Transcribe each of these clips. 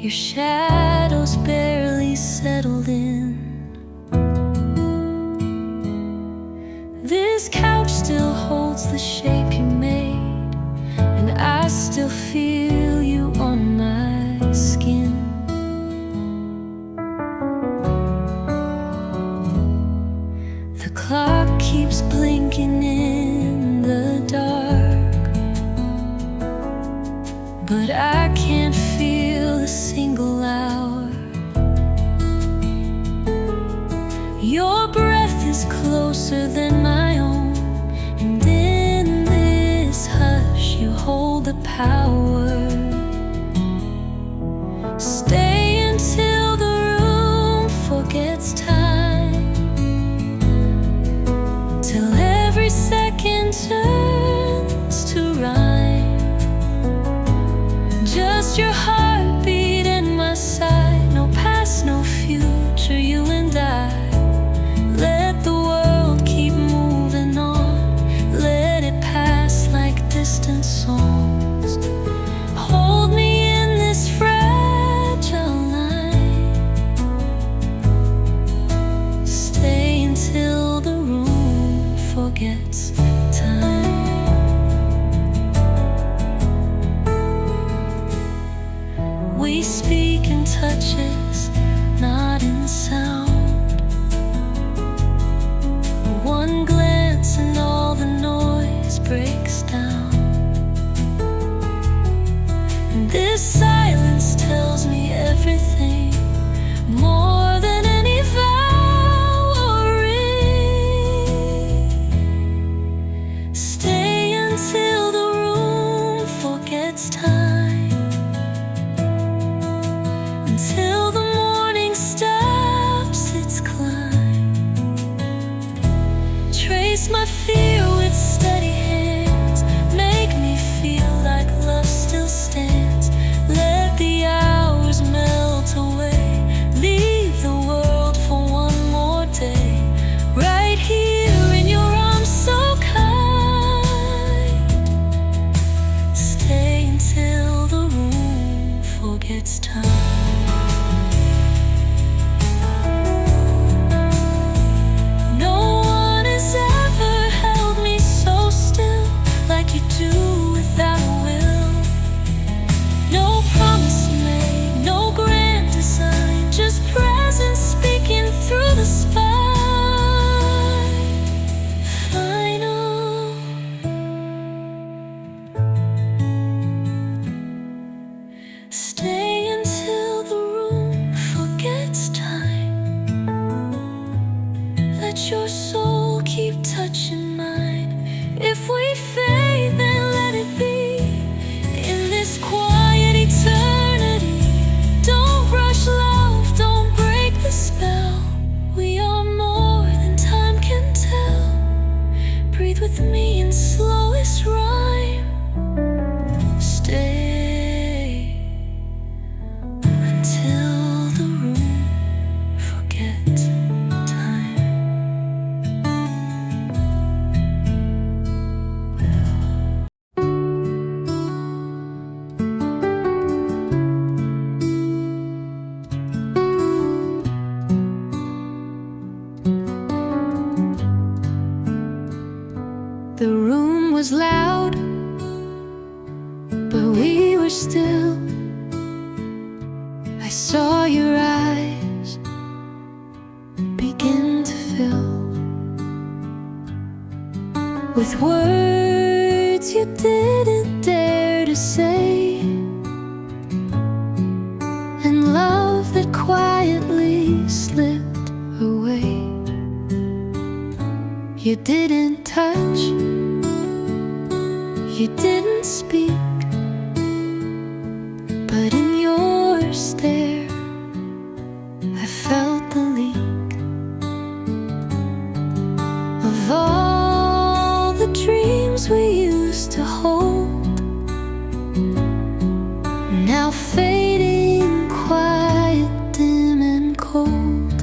Your shadows barely settled in. This couch still holds the shape you made, and I still feel you on my skin. The clock keeps blinking in the dark, but I can't feel a single hour. Your breath is closer than my own, and in this hush you hold the power. Stay until the room forgets time, till every second turns to rhyme. Just your heartbeat and my side, no past, no future, you and I. Let the world keep moving on, let it pass like distant songs. Hold me in this fragile line. Stay until the room forgets time. We speak in touches, not in sound. One glance and all the noise breaks down. And this silence tells me everything, more than any vow or ring. Stay until the room forgets time, until the morning stops its climb. Trace my fear with steady hands, make me feel like love still stands. Let the hours melt away, leave the world for one more day. Right here in your arms so kind. Stay until the room forgets time. Stay until the room forgets time. Let your soul keep touching mine. If we fade, then let it be. In this quiet eternity, don't rush love, don't break the spell. We are more than time can tell. Breathe with me in slowest rhyme. Stay until the room forgets time. The room was loud, but we were still. I saw your eyes begin to fill with words you didn't dare to say, and love that quietly slipped away. You didn't touch, you didn't speak, but in your stare I felt the leak of all the dreams we used to hold, now fading, quiet, dim and cold.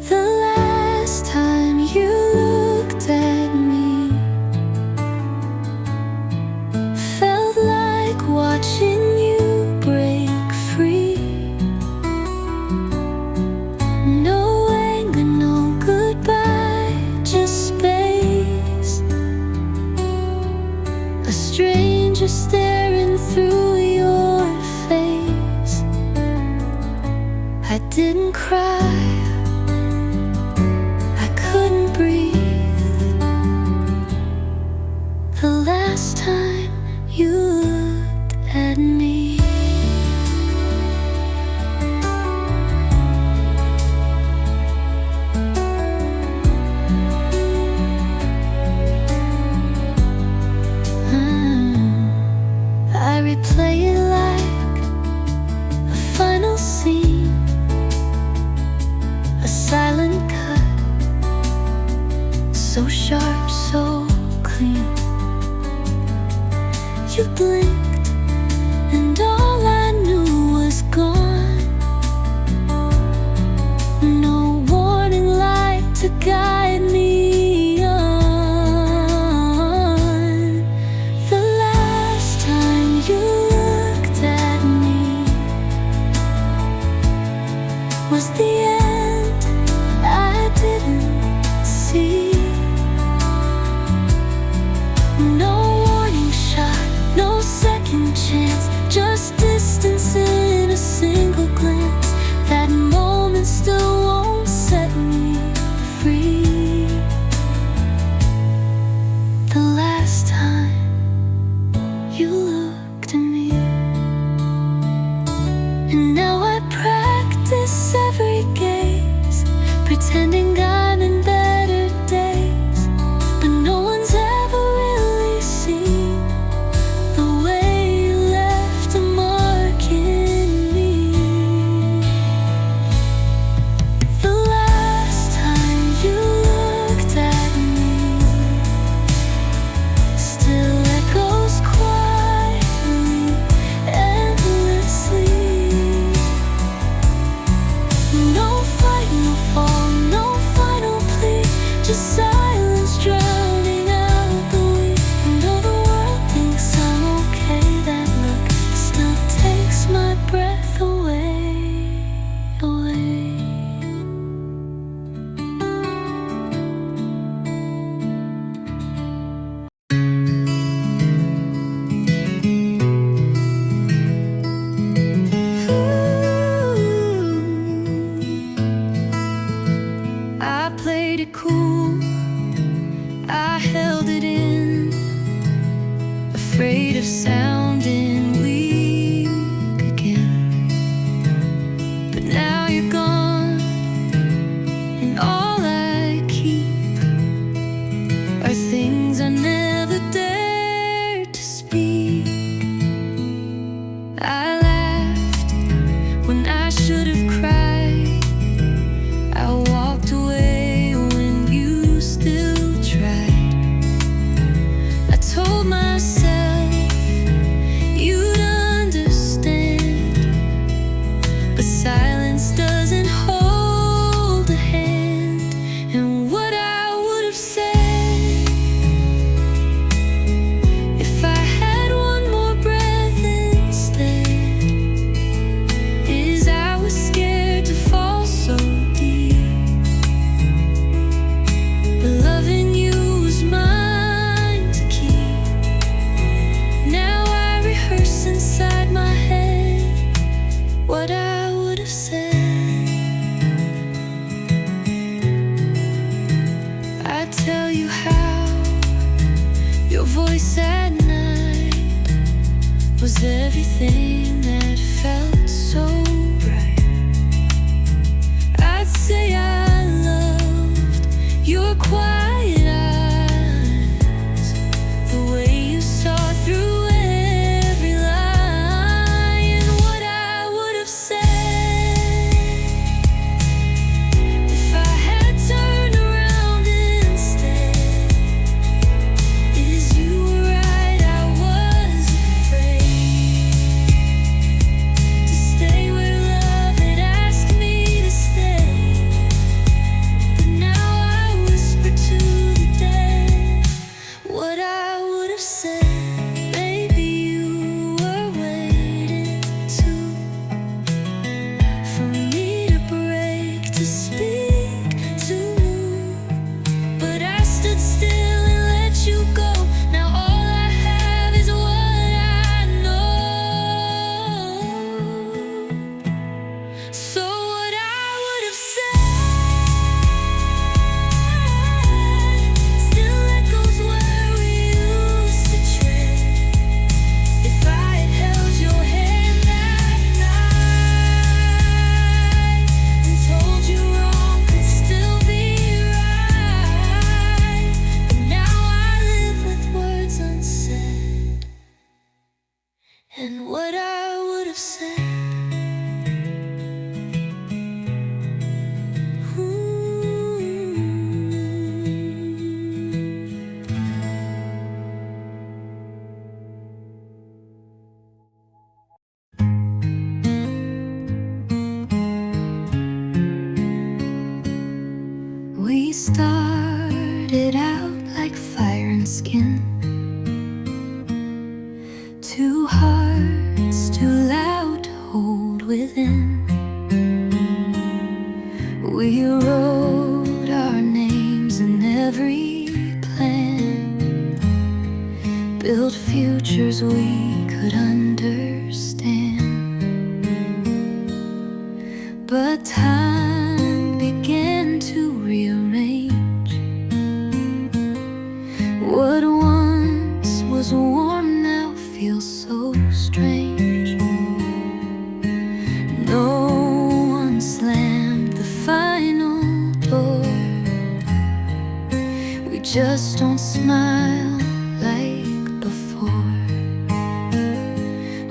The last time you looked at me, a stranger staring through your face. I didn't cry, I couldn't breathe the last time you looked at me. I replay it like a final scene, a silent cut, so sharp, so clean. You blinked and all I knew was gone. No warning light to guide me on. The last time you looked at me was the end I didn't see. No warning shot, no second chance, just distance in a single glance. That moment still won't set me free. The last time you looked at me. And now I practice every gaze, pretending I'm in better days. But no one's ever really seen the way you left a mark in me. The last time you looked at me still echoes quietly, endlessly. No fight, no fall, no final plea, just silence drowning out the weak. And though the world thinks I'm okay, that look still takes my breath away, away. I played it cool, I held it in, afraid of sounding weak again. But now you're gone, and all I keep are things I never dared to speak. I laughed when I should have cried, I walked away when you still tried. I told myself you'd understand, but silence doesn't hold a hand. And what I would have said if I had one more breath instead is I was scared to fall so deep. But loving you was mine to keep. Now I rehearse inside my head what I would have said. I tell you how your voice at night was everything that felt so right. I'd say I loved your quiet eyes, the way you saw through every lie. And what I would have said if I had turned around instead is you were right, I was afraid to skin. Two hearts too loud to hold within. We wrote our names in every plan, built futures we could understand. But time began to rearrange what once was warm now feels so strange. No one slammed the final door. We just don't smile like before.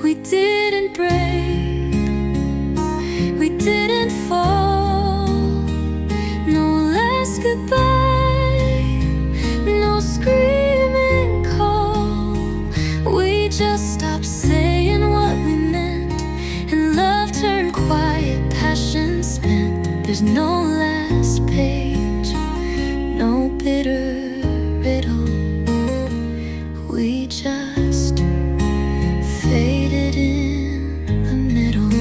We didn't break, we didn't fall. No last goodbye, no screaming call. We just stopped saying what we meant, and love turned quiet, passion spent. There's no last page, no bitter riddle. We just faded in the middle.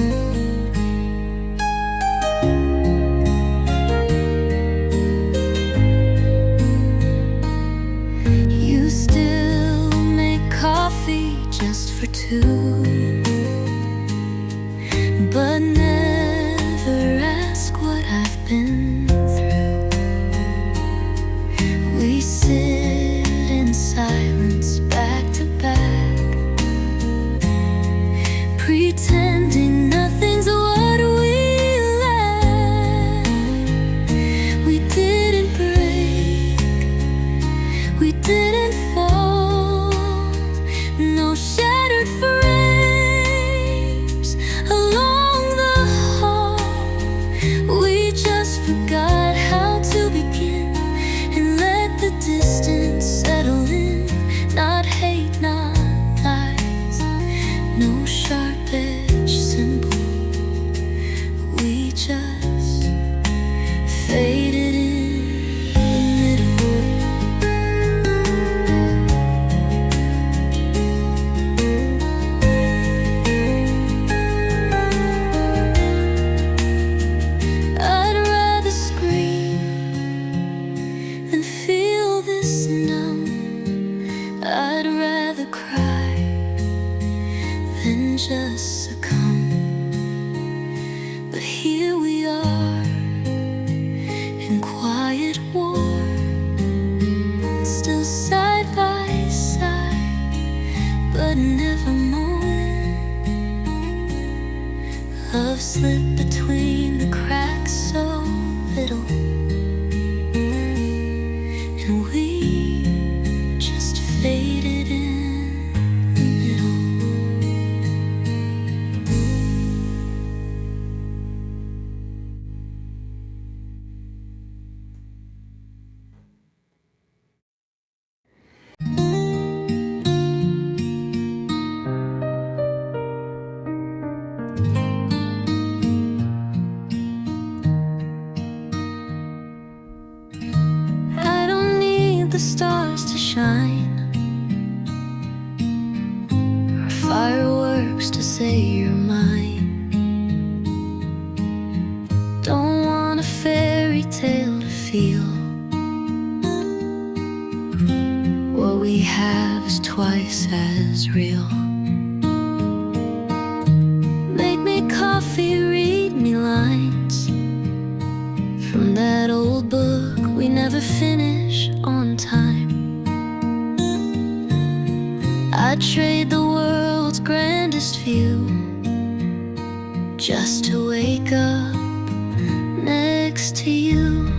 You still make coffee just for two, but never ask what I've been through. We sit in silence back to back, pretending nothing's what we lack. We didn't break, we didn't fall. No shattered frames along the hall. We just forgot how to begin and let the distance settle in. Not hate, not lies, no sharp edge symbol. We just faded in the middle. I'd rather scream than feel this numb. I'd rather cry than just succumb. But here we are in quiet war, still side by side, but never knowing. Love slipped between the cracks so little, and we just faded in the middle. I don't need the stars to shine or fireworks to say you're mine. Don't want a fairy tale to feel what we have is twice as real. Make me coffee, read me lines from that old book we never finish on time. I'd trade the world's grandest view just to wake up next to you.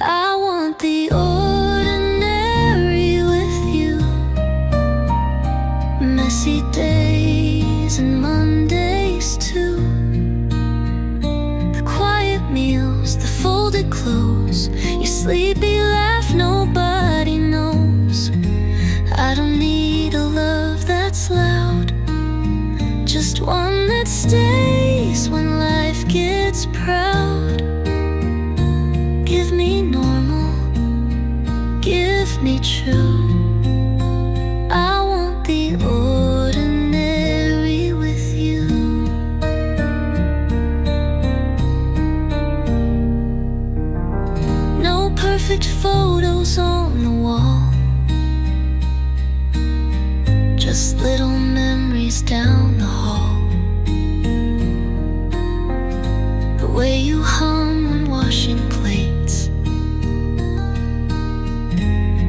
I want the ordinary with you, messy days and Mondays too, the quiet meals, the folded clothes, your sleepy laugh nobody knows. I don't need a love that's loud, just one that stays when life gets proud. Give me normal, true. I want the ordinary with you. No perfect photos on the wall, just little memories down the hall. The way you hum when washing plates,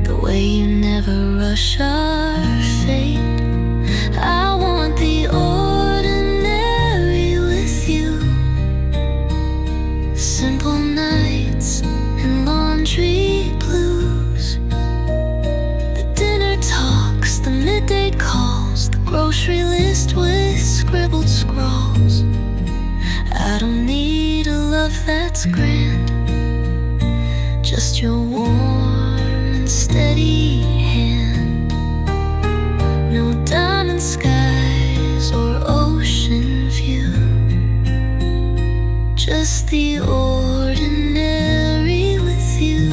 the way you never rush our fate. I want the ordinary with you. Simple nights and laundry blues, the dinner talks, the midday calls, the grocery list with scribbled scrawls. I don't need a love that's grand, just your warm and steady hand. No diamond skies or ocean view, just the ordinary with you.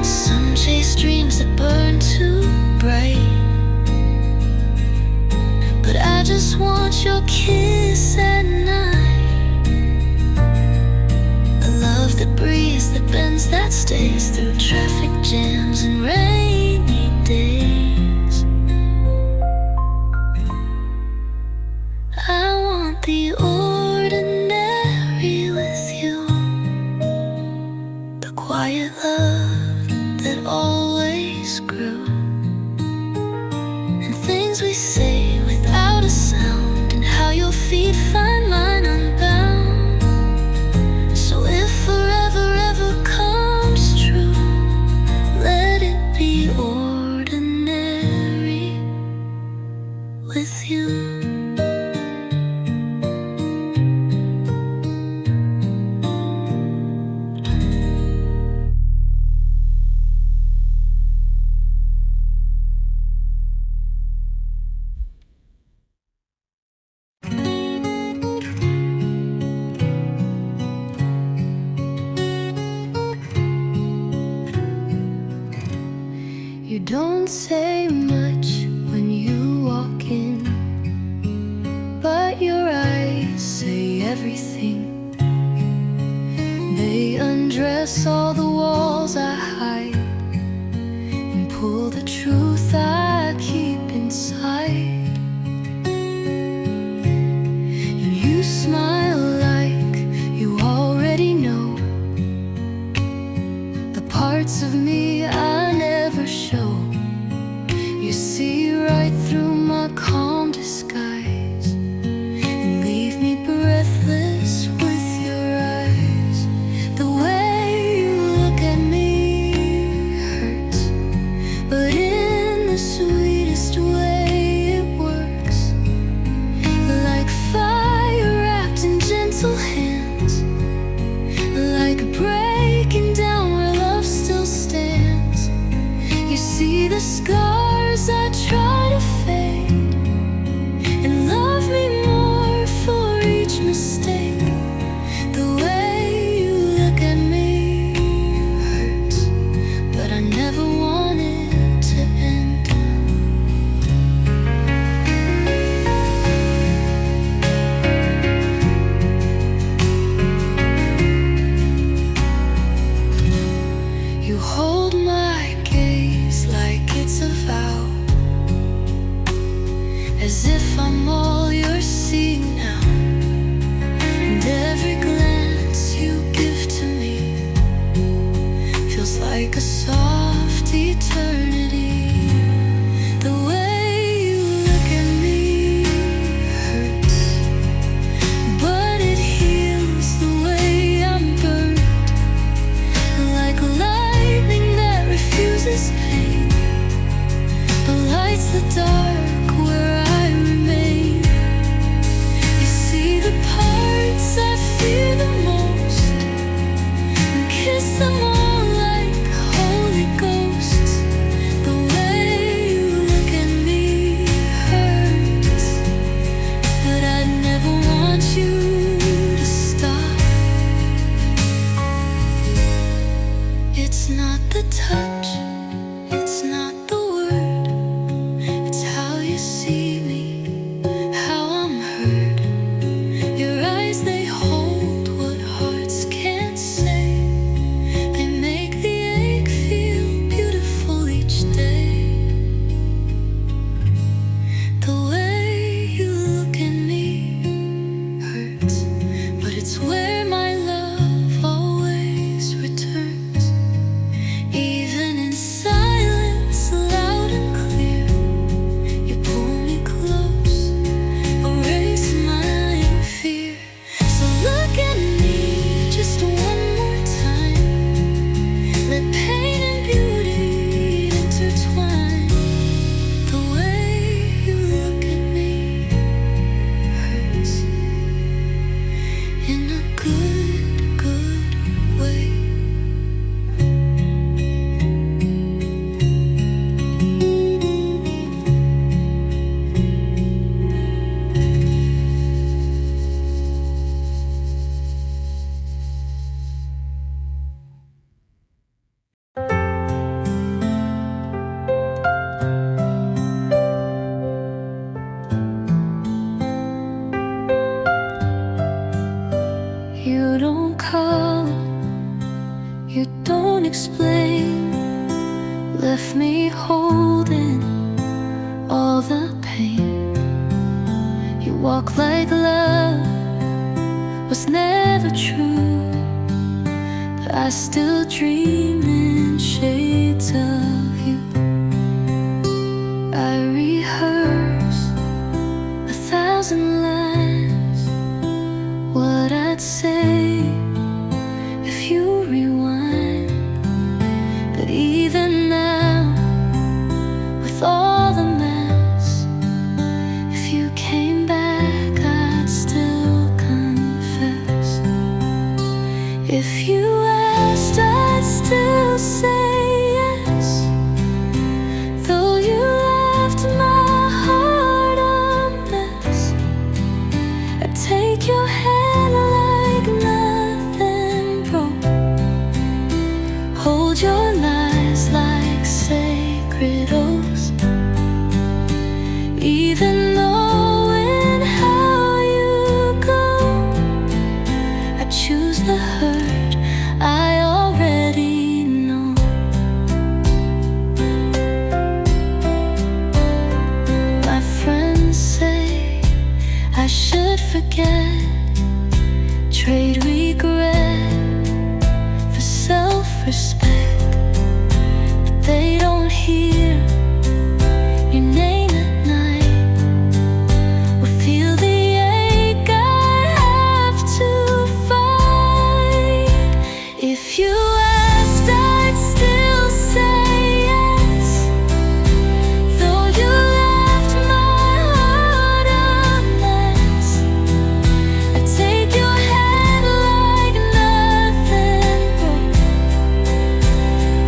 Some chase dreams that burn too bright, but I just want your kiss at night. A love that breathes, that bends, that stays through traffic jams and rainy days. I want the ordinary with you. The quiet love that always grew, and things we say without a sound, and how your feet find mine unbound. So if forever ever comes true, let it be ordinary with you. You don't say much when you walk in, but your eyes say everything. They undress all the walls I hide and pull the truth I keep inside. And you smile like you already know the parts of me I never show. You see right through my calm disguise and leave me breathless with your eyes. The way you look at me hurts, but in the sweetest way it works. Like fire wrapped in gentle hands, like a breaking down where love still stands. You see the scars I try to fade, and love me more for each mistake. The way you look at me hurts, but I never want it to end. You hold my gaze like it's a left me holding all the pain. You walk like love was never true, but I still dream in shades of you. I rehearse 1,000 lines, what I'd say if you rewind. But even now, with all the mess, if you came back, I'd still confess. If you asked, I'd still say yes, though you left my heart a mess. I'd take your hand like nothing broke, hold your lies like sacred oaths. Even knowing how you go, I choose the hurt I already know. My friends say I should forget, trade regret for self-respect, but they don't hear your name at night or feel the ache I have to fight. If you asked, I'd still say yes, though you left my heart a mess. I'd take your hand like nothing broke,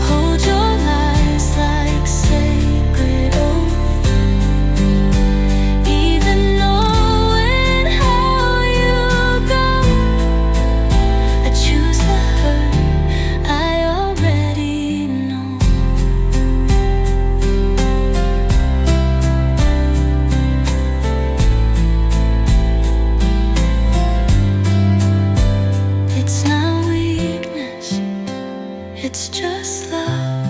hold your lies like sacred oaths. Even knowing how you go, I choose the hurt I already know. It's not weakness, it's just love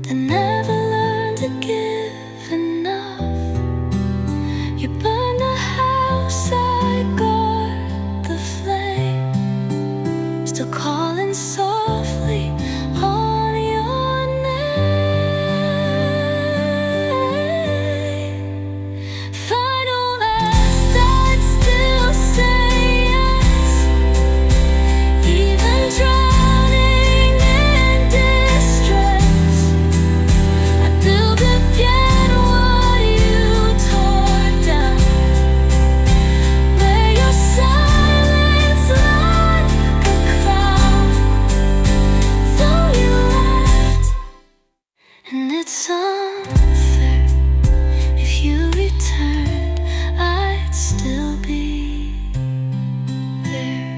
that never learned to give enough. You burn the house, I guard the flame, still calling softly on your name. Final last, I'd still say yes, even drowning in distress. I build again what you tore down, wear your silence like a crown. Though you left, and it's unfair, if you returned, I'd still be there.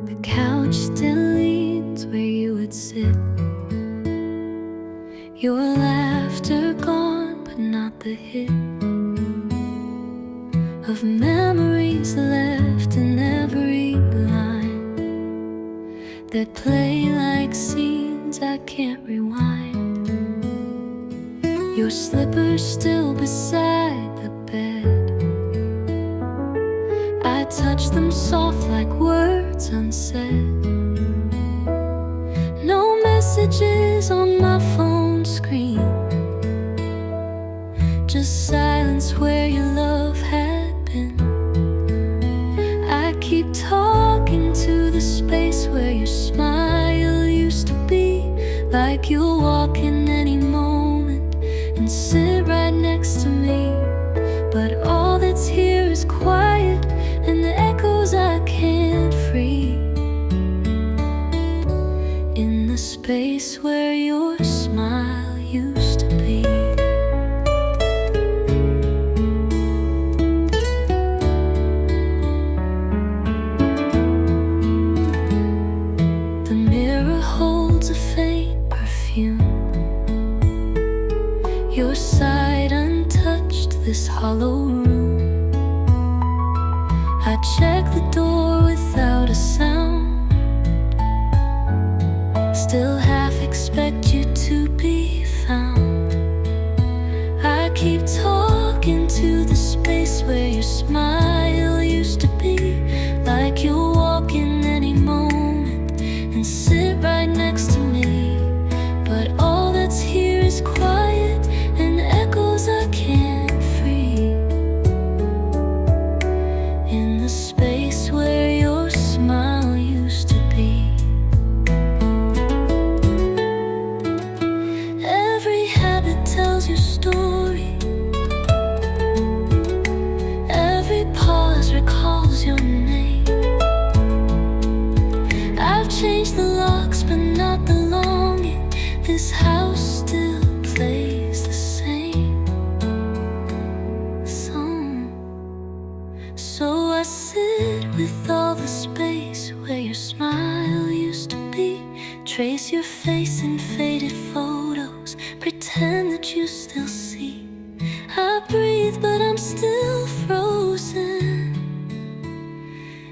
The couch still leans where you would sit, your laughter gone, but not the hit of memories left in every line that play like scenes I can't rewind. Your slippers still beside the bed, I touch them soft like words unsaid. No messages on my phone screen, just silence where your love had been. I keep talking to the space where your smile used to be, like you'll walk in any moment and sit right next to me. But all that's here is quiet and the echoes I can't free, in the space where your smile used to be. this hollow room. I check the door without a sound, still half expect you to be found. I keep talking to the space where your smile used to be, like you'll walk in any moment and sit right next to me. But all that's here is quiet and echoes I can't free. In the space where your smile used to be. Every habit tells your story, every pause recalls your name. I've changed the locks but not the longing. This house still plays the same song. So I sit with all the space where your smile used to be. Trace your face in faded photos, pretend that you still see. I breathe but I'm still frozen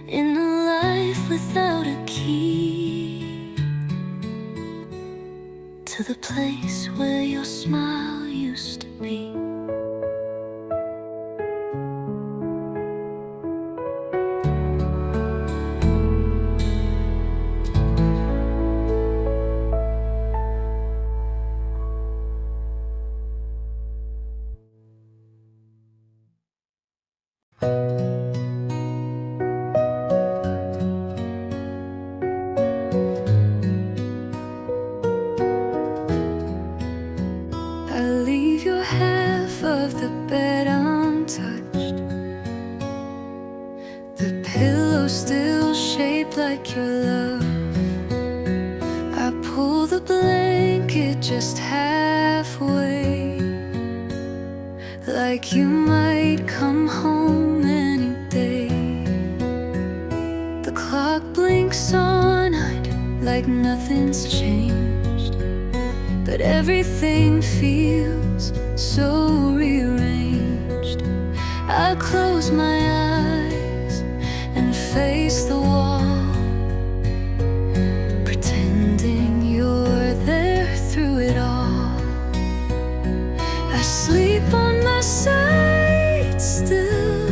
in a life without a key to the place where your smile used to be. I leave your half of the bed untouched, the pillow still shaped like your love. I pull the blanket just halfway, like you might come home any day. The clock blinks on like nothing's changed, but everything feels so rearranged. I close my eyes and face the wall, pretending you're there through it all. I sleep on my side still,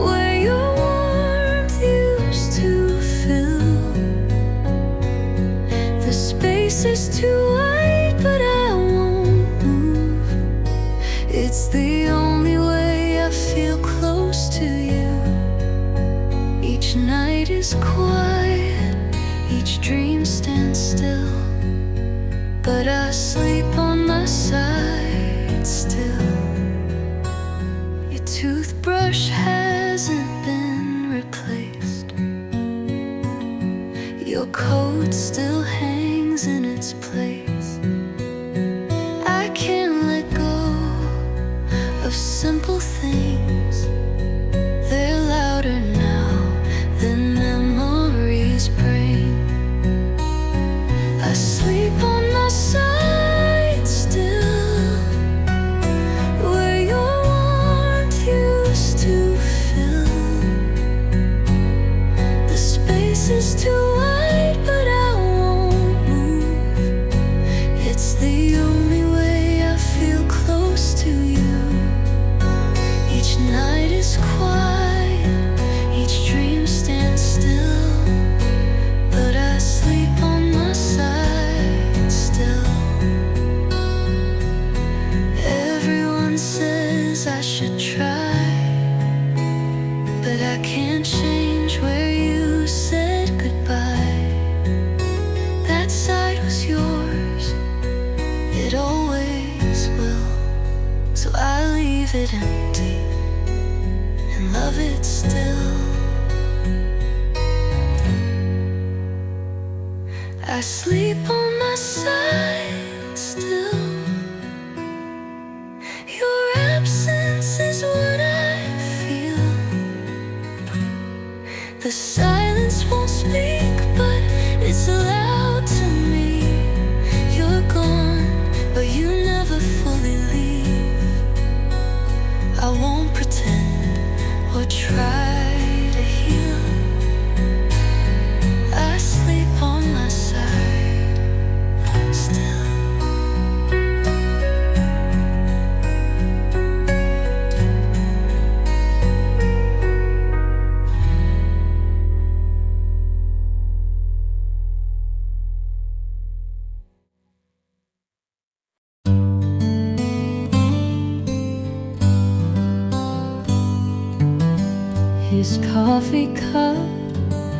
where your warmth used to fill. The space is too wide, but I won't move. It's the only way I feel close to you. Each night is quiet, each dream stands still, but I sleep on my side still. Your toothbrush hasn't been replaced, your coat still hangs in its place. I can't let go of simple things, they're louder now than memories bring. I sleep on my side still, where your warmth used to fill. The space is too wide, but I won't move. It's the only way I feel close to you. Each night is quiet, each dream stands still, but I sleep on my side still. Everyone says I should try, but I can't change where you said goodbye. That side was yours, it always will. So I leave it empty and love it still. I sleep on my side still. Your absence is what I feel. The silence won't speak, but it's loud to me. You're gone, but you never fully leave. His coffee cup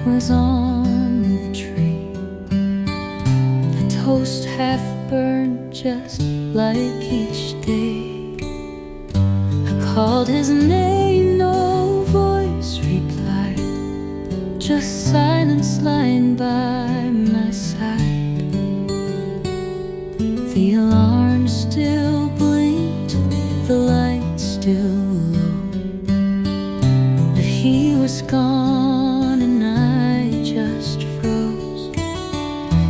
was on the tray, the toast half burned just like each day. I called his name, no voice replied, just silence lying by my side. The alarm still blinked, the light still low, but he was gone and I just froze.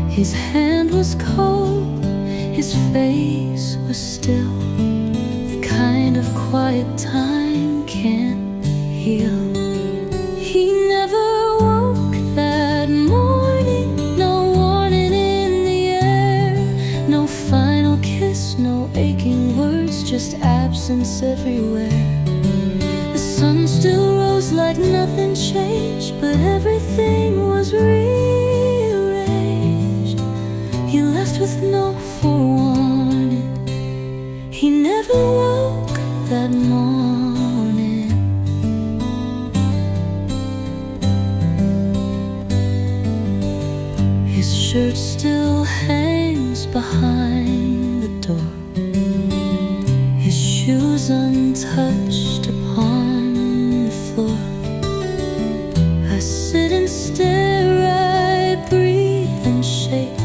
His hand was cold, his face was still, the kind of quiet time can't heal. He never woke that morning, no warning in the air, no final kiss, no aching words, just absence everywhere. The sun still rose like nothing changed, but everything was rearranged. He left with no forewarning, he never woke that morning. His shirt still hangs behind the door, his shoes untouched upon the floor. I sit and stare, I breathe and shake,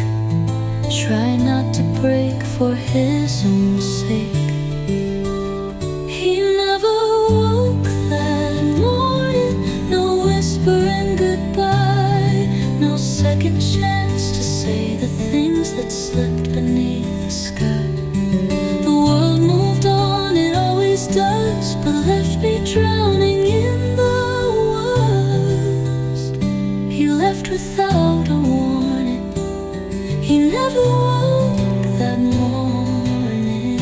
try not to break for his own sake. He never woke that morning, no whispering goodbye, no second chance to say the things that slept beneath the sky. The world moved on, it always does, but left me drowning in the worst. He left without a warning, he never woke that morning.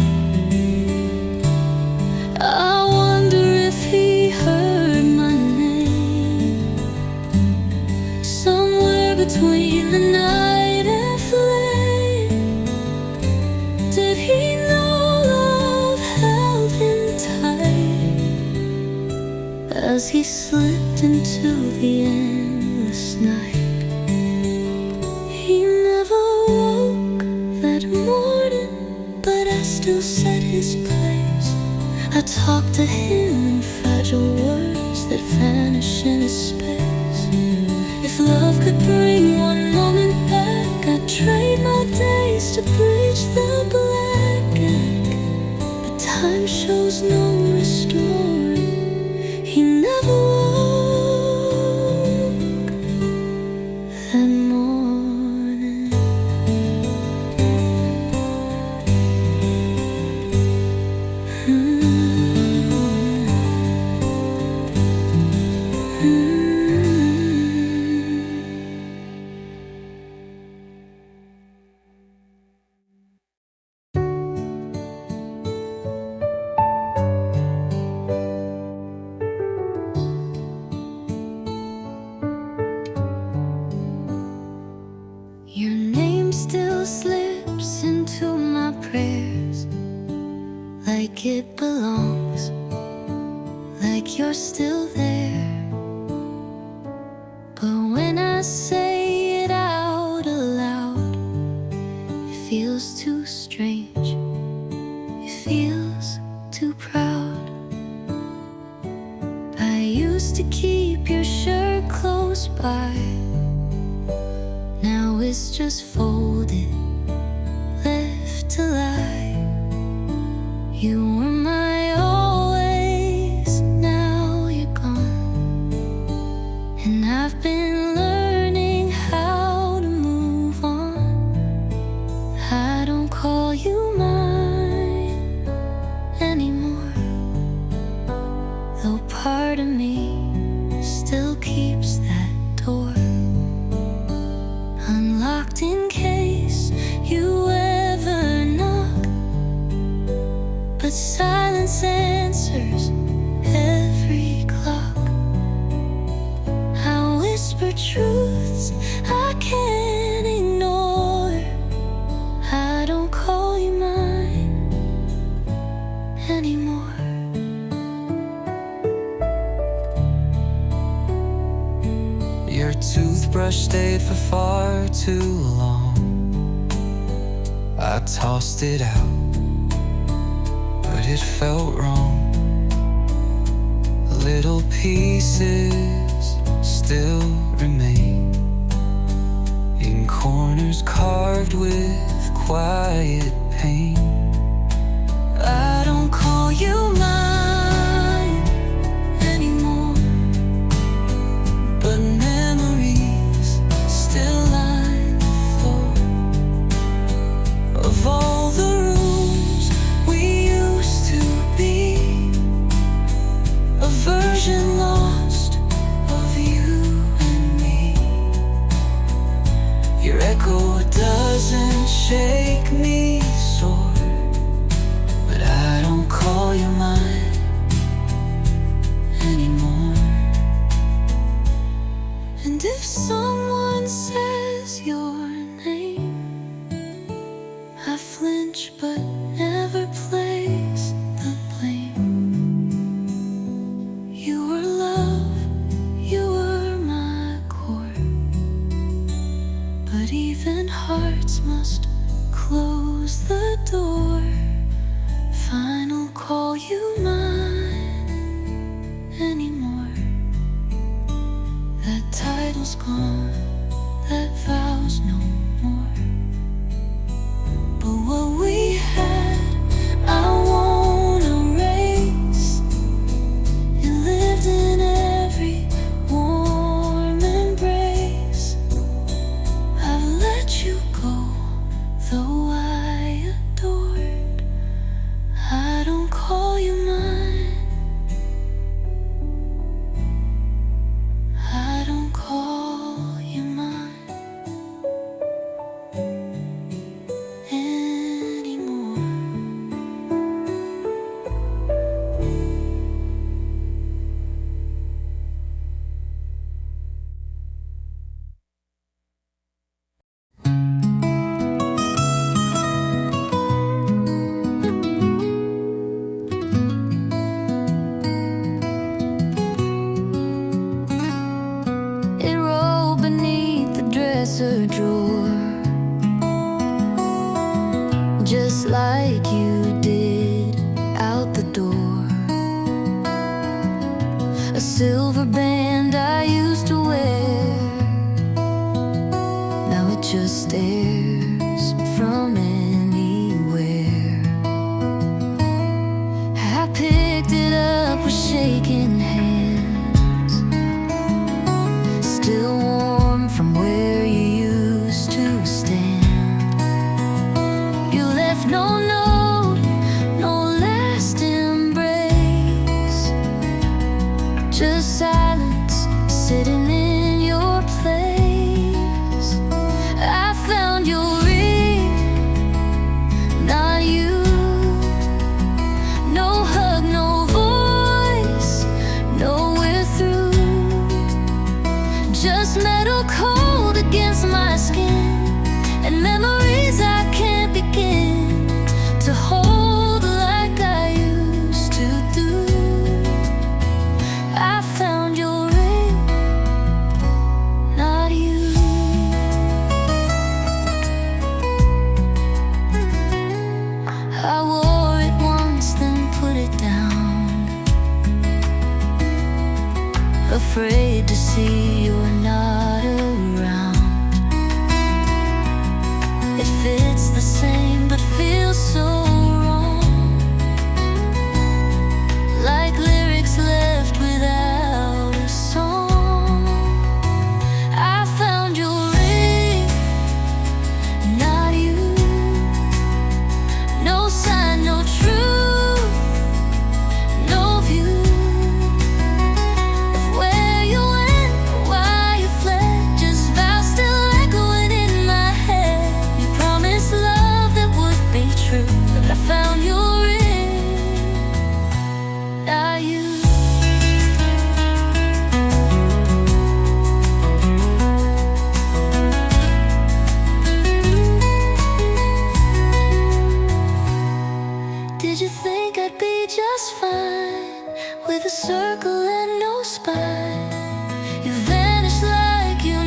I wonder if he heard my name somewhere between the night and flame. Did he know love held him tight as he slipped into the endless night? He never woke that morning, but I still set his place. I talked to him in fragile words that vanish in his space. If love could bring one moment back, I'd trade my days to bridge the black ink, but time shows no restoring. He never woke that morning. Your name still slips into my prayers, like it belongs, like you're still there. But when I say it out aloud, it feels too strange, it feels too proud. I used to keep your shirt close by, now it's just folded, left to lie. You were my always, now you're gone, and I've been learning how to move on. I don't call you mine anymore, though part of me still keeps that door unlocked in case you ever knock. But silence answers every clock. I whisper truths I can't ignore. I don't call you mine anymore. toothbrush stayed for far too long. I tossed it out, but it felt wrong. Little pieces still remain in corners carved with quiet pain. I don't call you mine anymore, but memories still line the floor of all the rooms we used to be, a version lost of you and me. Your echo doesn't shake me sore, but I don't call you mine anymore. And if someone says your name, I flinch but never place the blame. You were love, you were my core, but even hearts must close the door. Fine, I'll call you mine anymore. That title's gone, that vow's no more. But what we had, I won't erase. It lived in every warm embrace. I've let you go, though I adored. I don't call you mine. I don't call you mine anymore. It rolled beneath the dresser drawer, just like you did out the door. A silver band I used to wear, now it just stares from anywhere. I picked it up with shaking hands, still warm from where you used to stand. You left no note, no last embrace, just silence sitting in your place. I found your ring, not you. No hug, no voice, nowhere through. Just metal cold against my skin, and memories I can't begin to hold like I used to do. I found your ring, not you. I wore it once, then put it down, afraid to see you're not around. It fits the same but feels so wrong, like lyrics left without a song. I found your ring, not you. No sign, no truth, no view of where you went, why you fled. Just vows still echoing in my head. You promised love that would be true, but I found your ring, not you. Did you think I'd be just fine with a circle and no spine? You vanished like you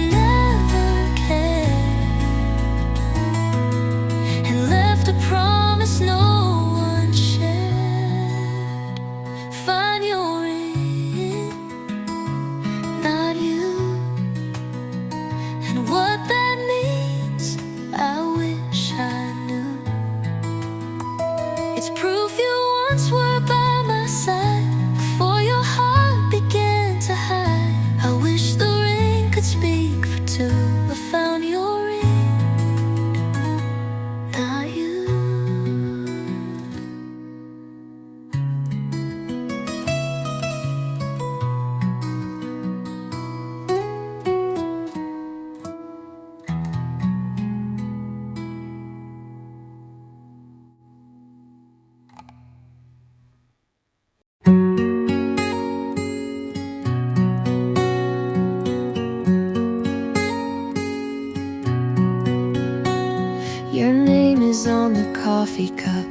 coffee cup,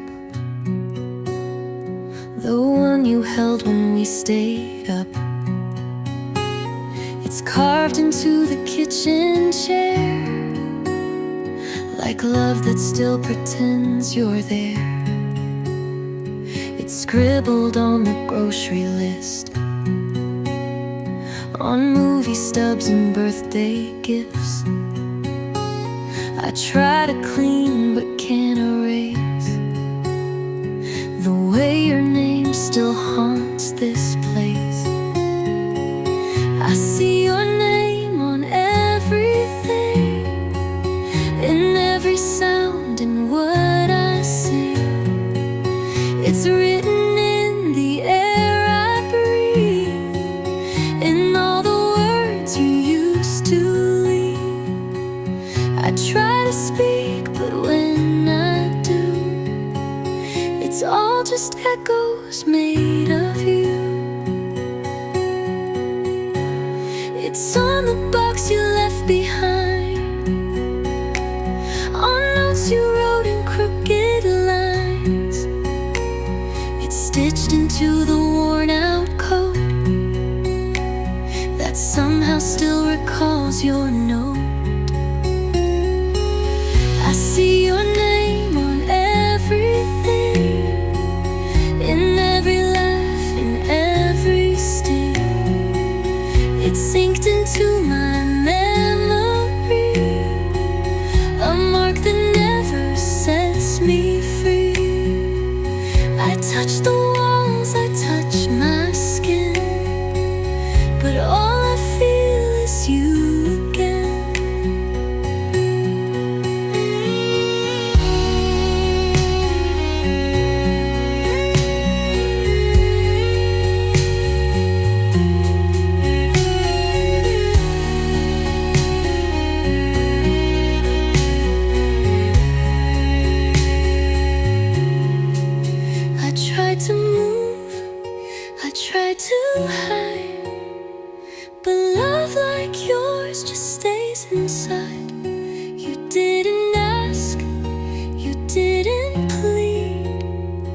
the one you held when we stayed up. It's carved into the kitchen chair, like love that still pretends you're there. It's scribbled on the grocery list, on movie stubs and birthday gifts. I try to clean but can't erase the way your name still haunts this place. I see your name on everything, in every sound and what I sing. It's written in the air I breathe, in all the words you used to leave. I try to speak, but when I do, it's all just echoes made of you. It's on the box you left behind, on notes you wrote in crooked lines. It's stitched into the worn-out coat that somehow still recalls your note. I see your name on everything, in every laugh, in every sting. It's synced into my memory, a mark that never sets me free. I touch the walls, I touch my skin, but all I feel is you again. I tried to move, I tried to hide, but love like yours just stays inside. You didn't ask, you didn't plead,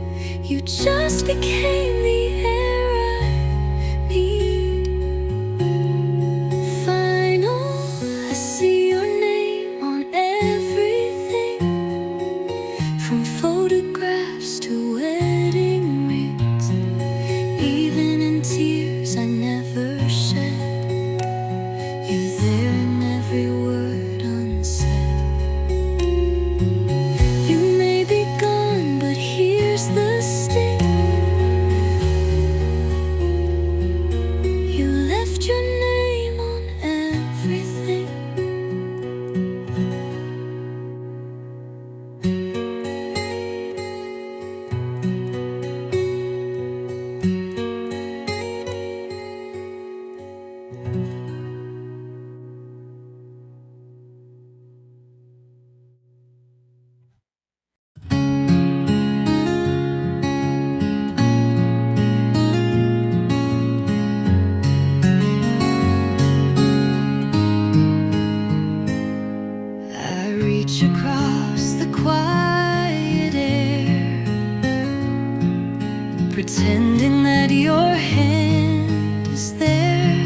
you just became the air I need. Final, I see your name on everything, from photographs to wedding rings. Even in tears I never shed, you're there in every word unsaid. You may be gone, but here's the sting. You left your name on everything. I reach across the quiet air, pretending that your hand is there.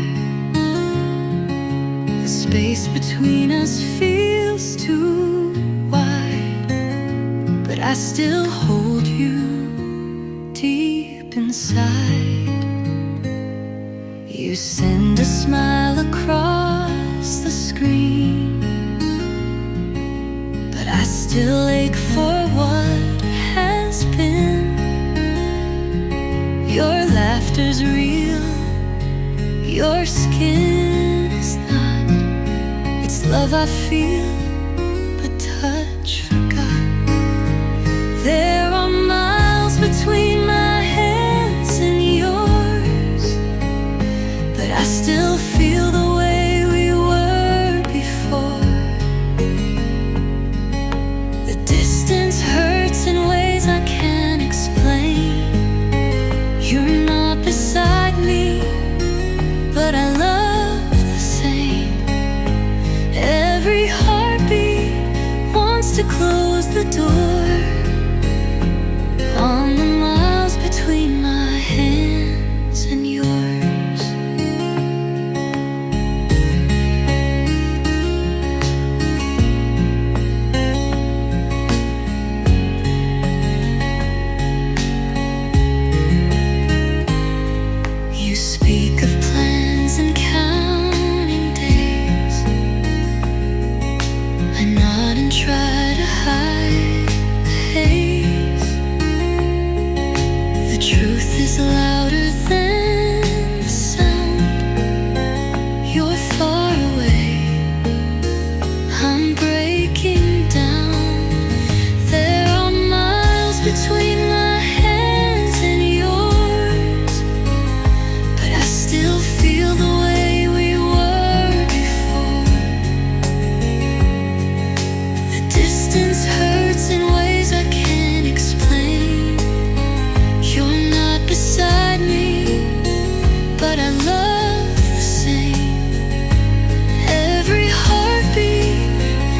The space between us feels too wide, but I still hold you deep inside. You send a smile across the screen, but I still ache for what has been. Your laughter's real, your skin is not. It's love I feel, but touch forgot. There are miles between my hands and yours, but I still feel the way we were before. The distance hurts in ways I can't explain. You're not beside me, but I love the same. Every heartbeat wants to close the door, truth is louder than the sound. You're far away, I'm breaking down. There are miles between my hands and yours, but I still feel the way we were before. The distance hurts in ways I can't explain. You're not beside me, but I love the same. Every heartbeat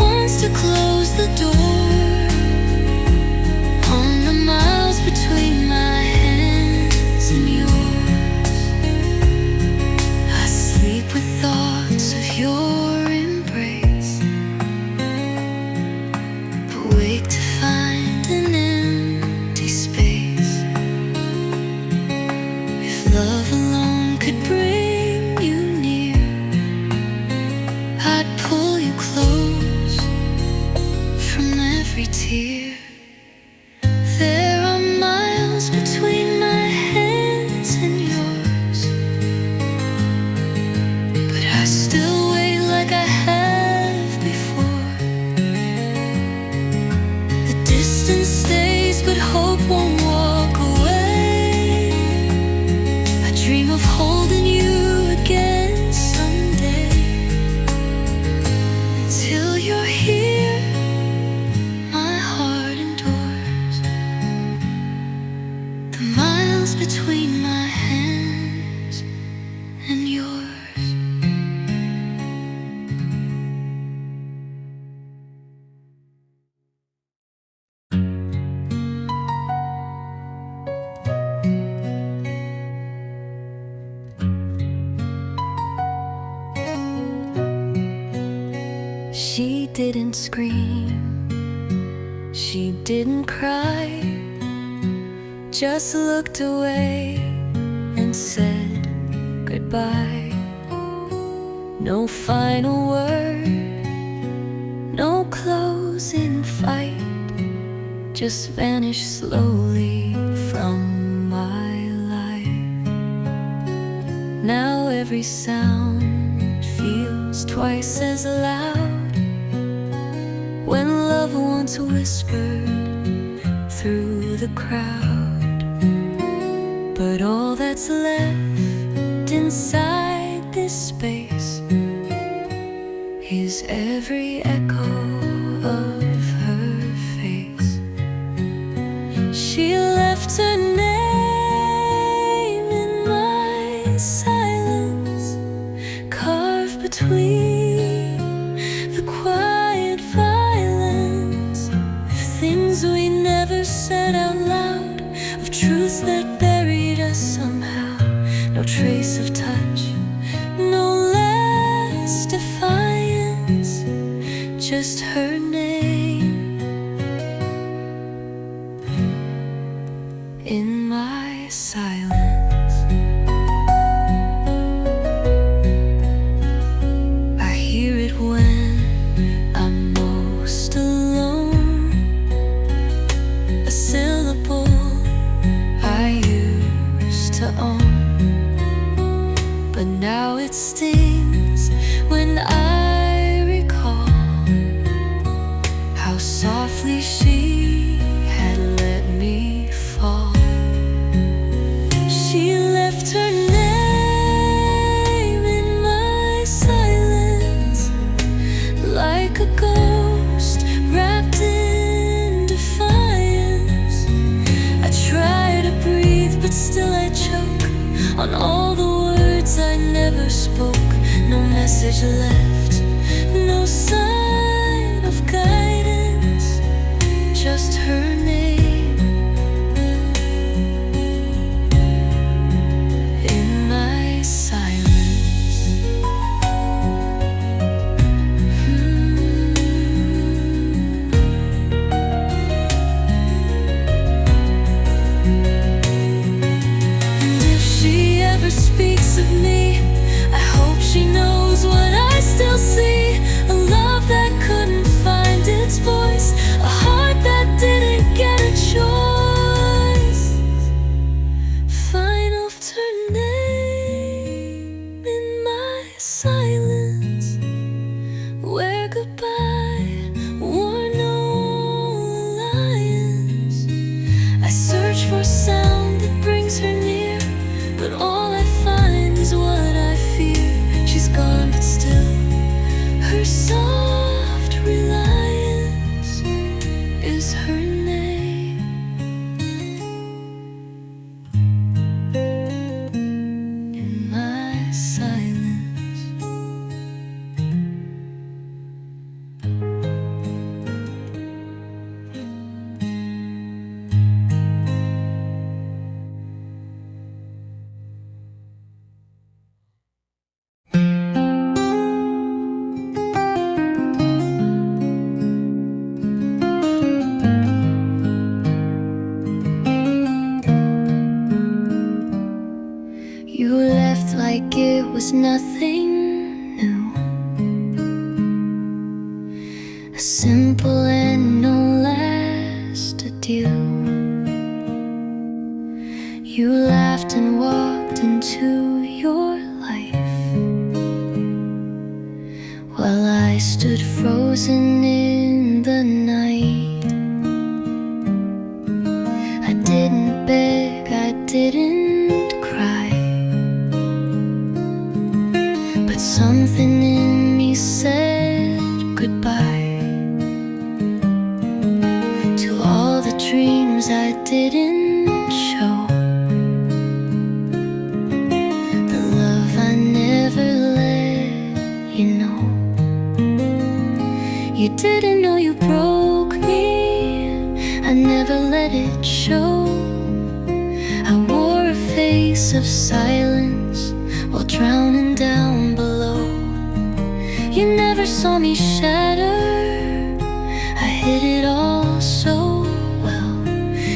wants to close the door on the miles between my hands and yours. I sleep with thoughts of your embrace, but wake to find an empty space. If love alone could bring you near, I'd pull you close from every tear. There are miles between my hands and yours, but I still wait like I have before. The distance stays, but hope won't walk away. I dream of holding you again someday. Till you're here, my heart endures. The miles between my hands and yours. She didn't scream, she didn't cry, just looked away and said goodbye. No final word, no closing fight, just vanished slowly from my life. Now every sound feels twice as loud. When love once whispered through the crowd, but all that's left inside this space is every echo of her face. She left her name in my silence, carved between the quiet violence of things we never said out loud, of truths that buried us somehow. No trace of touch, no last defiance, just her name in my silence. I hear it when I'm most alone, a syllable I used to own, but now it stings when I recall how softly she had let me fall. She left her name in my silence, like a ghost wrapped in defiance. I try to breathe, but still I choke on all the words I never spoke. No message left, no sign of guidance, just her name in my silence. And if she ever speaks of me, I hope she knows what I still see. A love that couldn't find its voice, a heart that didn't get a choice. You left like it was nothing new. A simple and no last adieu. You laughed and walked into your life, while I stood frozen in the night. I didn't beg, I didn't cry, but something in me said goodbye to all the dreams I didn't show, the love I never let you know. You didn't know you broke me, I never let it show. I wore a face of silence while drowning down below. You never saw me shatter, I hid it all so well.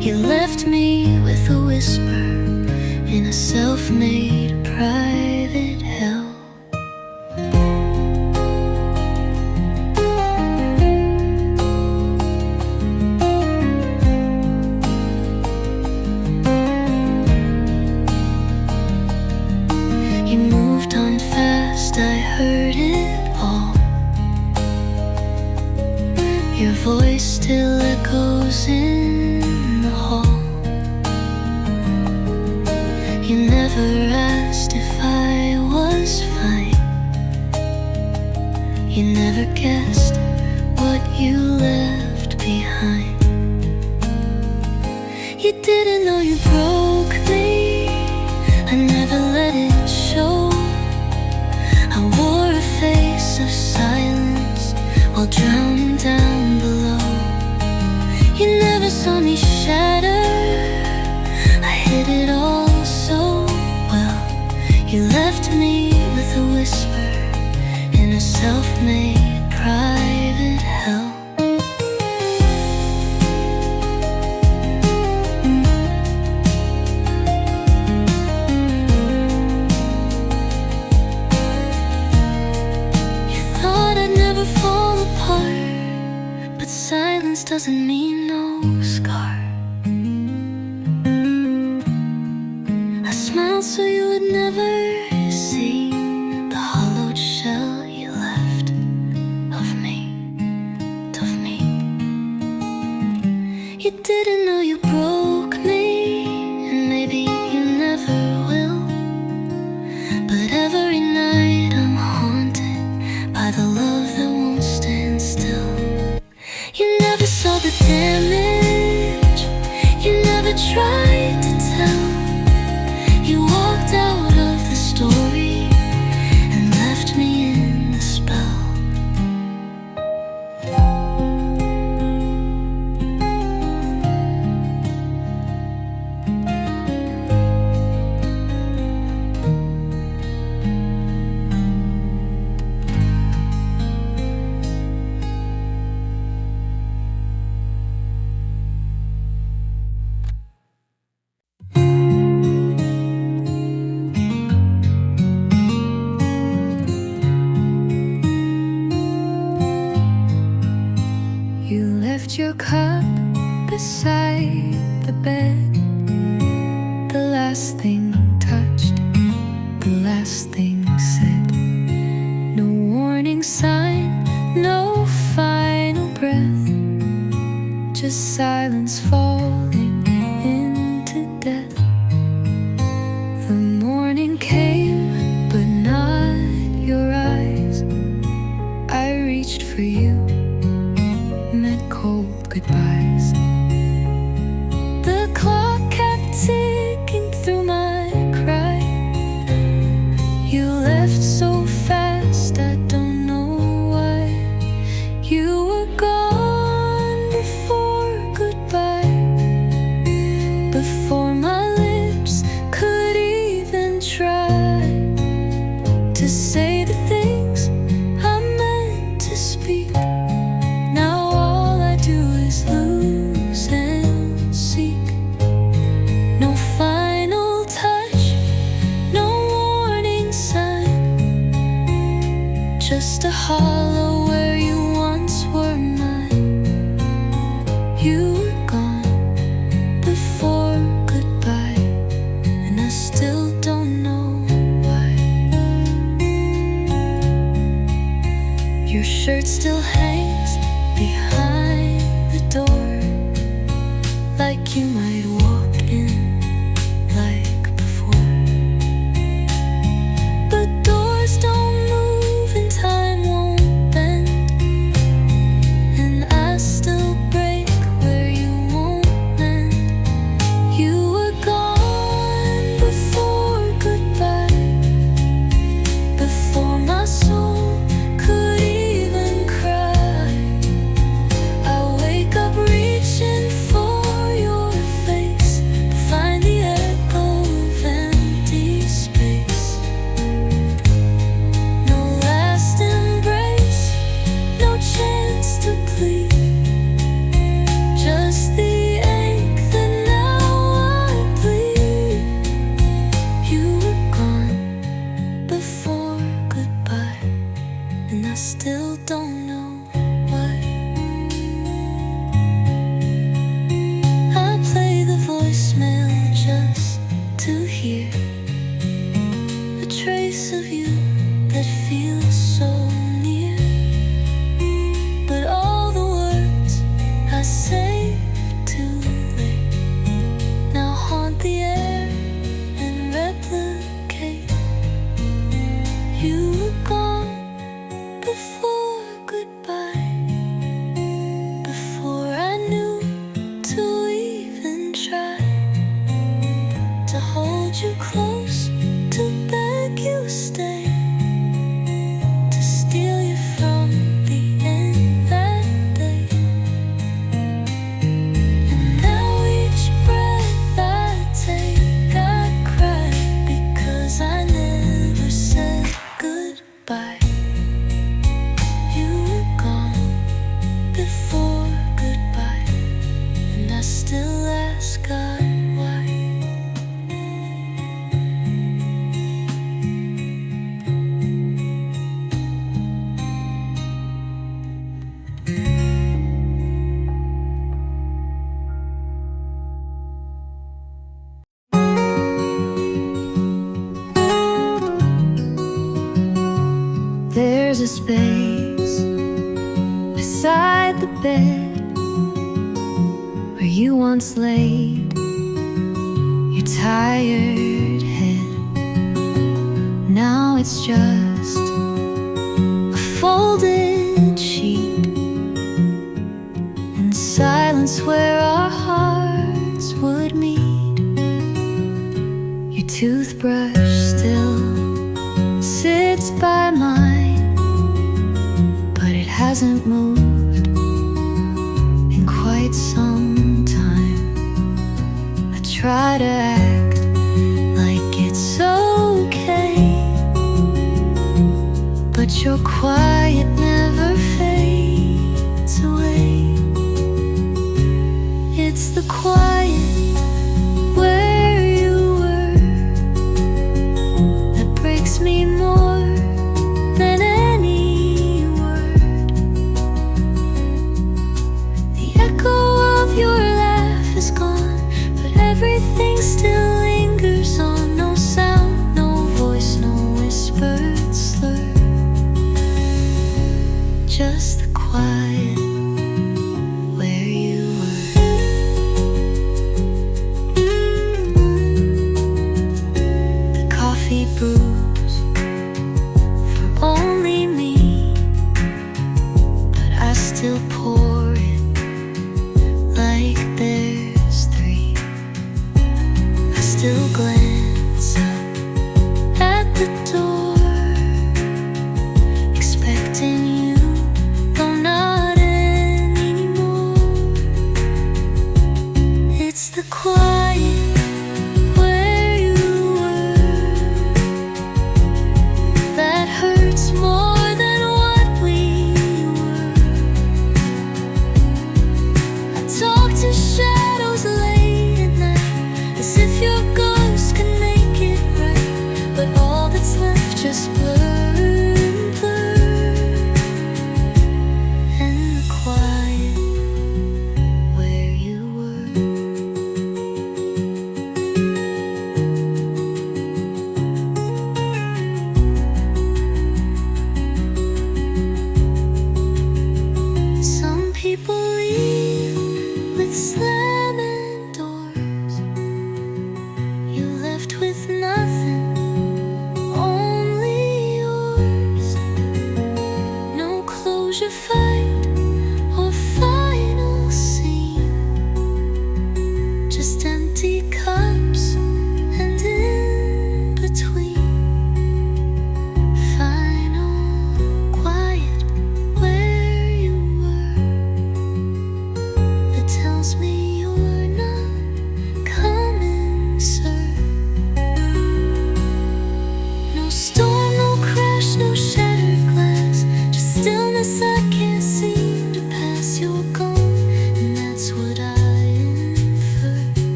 You left me with a whisper in a self-made private hell. You moved on fast, I heard it all. Your voice still echoes in the hall. You never asked if I was fine. You never guessed what you left behind. You didn't know you broke me, I never let it show. I wore a face of silence while drowning down below. You never saw me shatter, I hid it all so well. You left me with a whisper in a self-made private hell. Fall apart, but silence doesn't mean no scar. I smiled so you would never see the hollowed shell you left of me, of me. You didn't know you broke me, and maybe you never will. But every night I'm haunted by the love that won't stand still. You never saw the damage, you never tried to tell. You walked out of the story and left me in the spell. You left your cup beside the bed. The last thing touched, the last thing said. No warning sign, no final breath, just silence falling into death. The morning came, but not your eyes. I reached for you, met cold goodbyes. The clock kept ticking through my cry. You left so fast, I don't know why. You were gone before goodbye, before my lips could even shirt still hangs behind the door, like you might walk in like before. But doors don't move and time won't bend, and I still break where you won't mend. You were gone before goodbye, before my soul could even cry. I wake up reaching for your face, find the echo of empty space. No last embrace, no chance to plead, just the ache that now I bleed. You were gone before goodbye, and I still don't know why. I play the voicemail just to hear a trace of you that feels so near. But all the words I say too late now haunt the air and replicate. You were gone before goodbye, before I knew to even try to hold you close, to beg you stay, to steal you from the end that day. And now each breath I take, I cry because I never said goodbye. You were gone before goodbye, and I still ask God why. There's a space beside the bed where you once laid your tired head. Now it's just a folded sheet and silence where our hearts would meet. Your toothbrush still sits by mine, but it hasn't moved in quite some time. I try to act like it's okay, but your quiet never fades away. It's the quiet where you were that breaks me more than any word. The echo of your laugh is gone, but everything still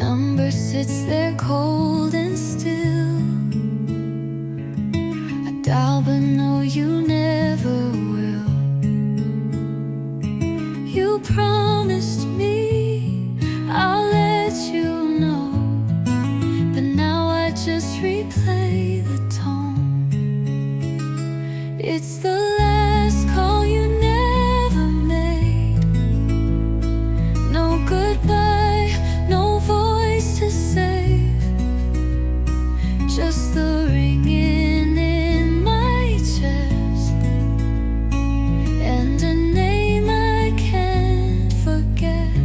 number sits there cold and still. I dial but know you never will. You promised me I'll let you know, but now I just replay the tone. It's the last call you never made. No goodbye, no voice to save, just the ringing in my chest and a name I can't forget.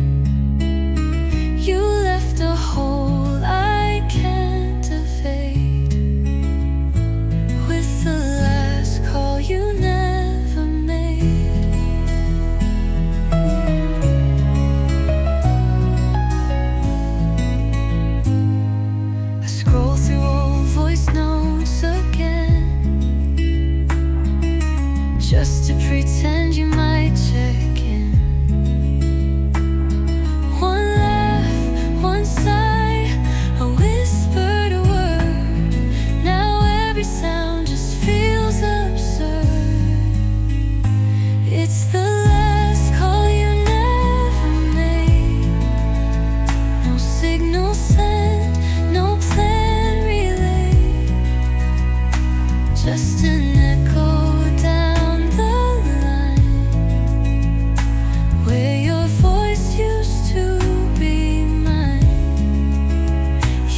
You left a hole I can't evade with the last call you never made. I scroll through old voice notes again, just to pretend you might check in. One laugh, one sigh, a whispered word. Now every sound just feels absurd. It's the last call you never made. No signal sent, no plan relayed, just an echo down the line where your voice used to be mine.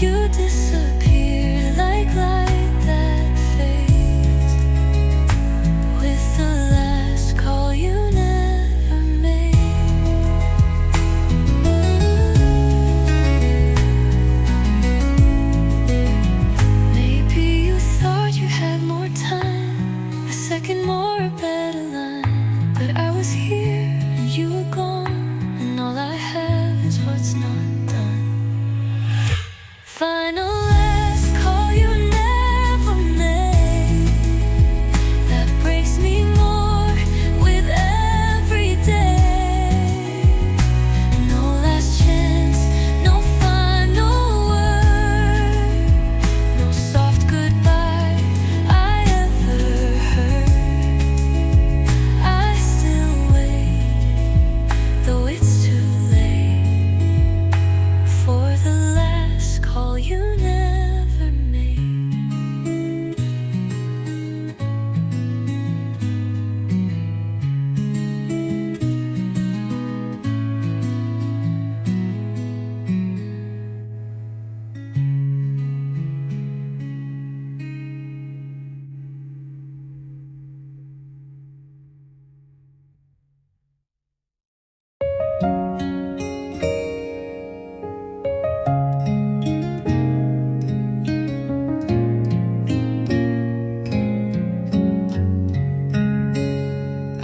You disappeared like light that fades with the last call you never made. Maybe you thought you had more time, a second more, a better line. But I was here and you were gone, and all I have is what's not done. Final last call you never made. That breaks me more with every day. No last chance, no final word, no soft goodbye I ever heard. I still wait, though it's too late, for the last call you never made.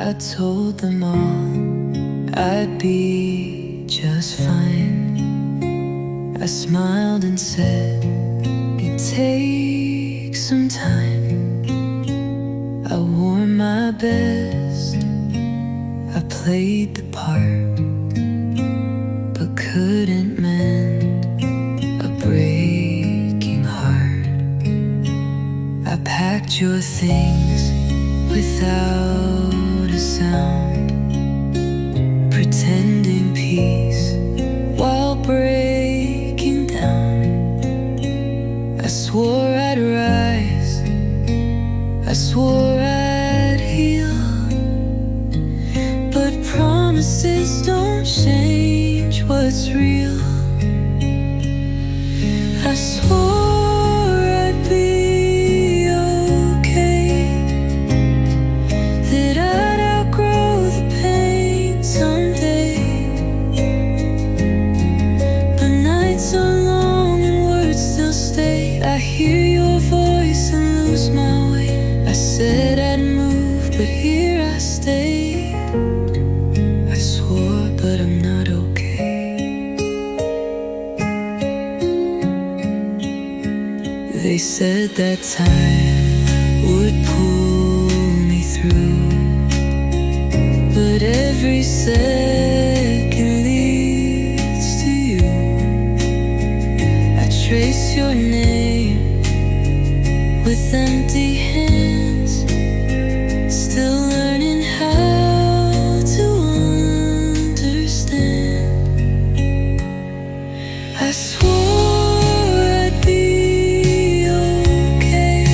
I told them all I'd be just fine. I smiled and said it'd take some time. I wore my best, I played the part, but couldn't mend a breaking heart. I packed your things without a sound, pretending peace while breaking down. I swore I'd rise, I swore I'd heal, but promises don't change what's real. I swore I'd be okay, that I'd outgrow the pain someday. But nights are long and words still stay. I hear your voice and lose my way. I said I'd move, but here I stay. I swore, but I'm not okay. They said that time would pull me through, but every second leads to you. pronounce your name with empty hands, still learning how to understand. I swore I'd be okay,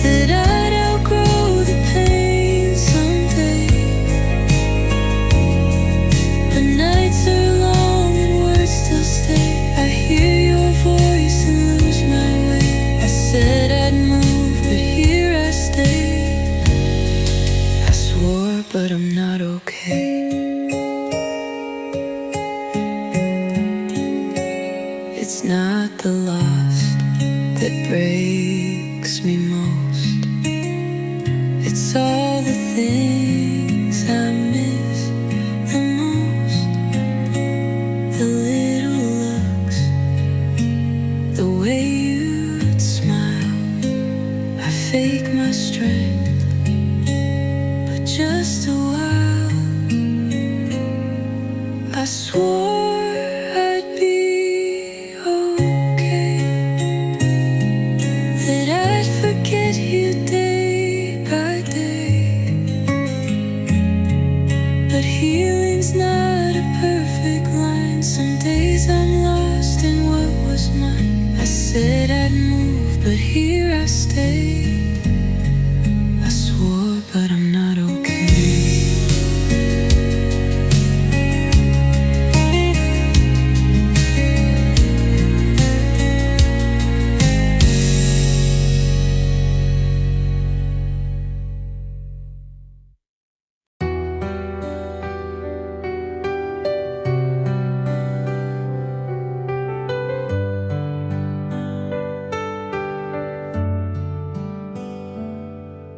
that I'd outgrow the pain someday. But nights are long and words still stay. I hear your voice and lose my way. I said I'd move, but here I stay. I swore, but I'm not okay. It's not the loss that breaks me most. It's all the things I miss the most. The little looks, the way you'd smile. I fake my strength, but just a while. I swore I'd be okay, that I'd forget you day by day. But healing's not a perfect line. Some days I'm lost in what was mine. I said I'd move, but here I stay. I swore, but I'm not okay.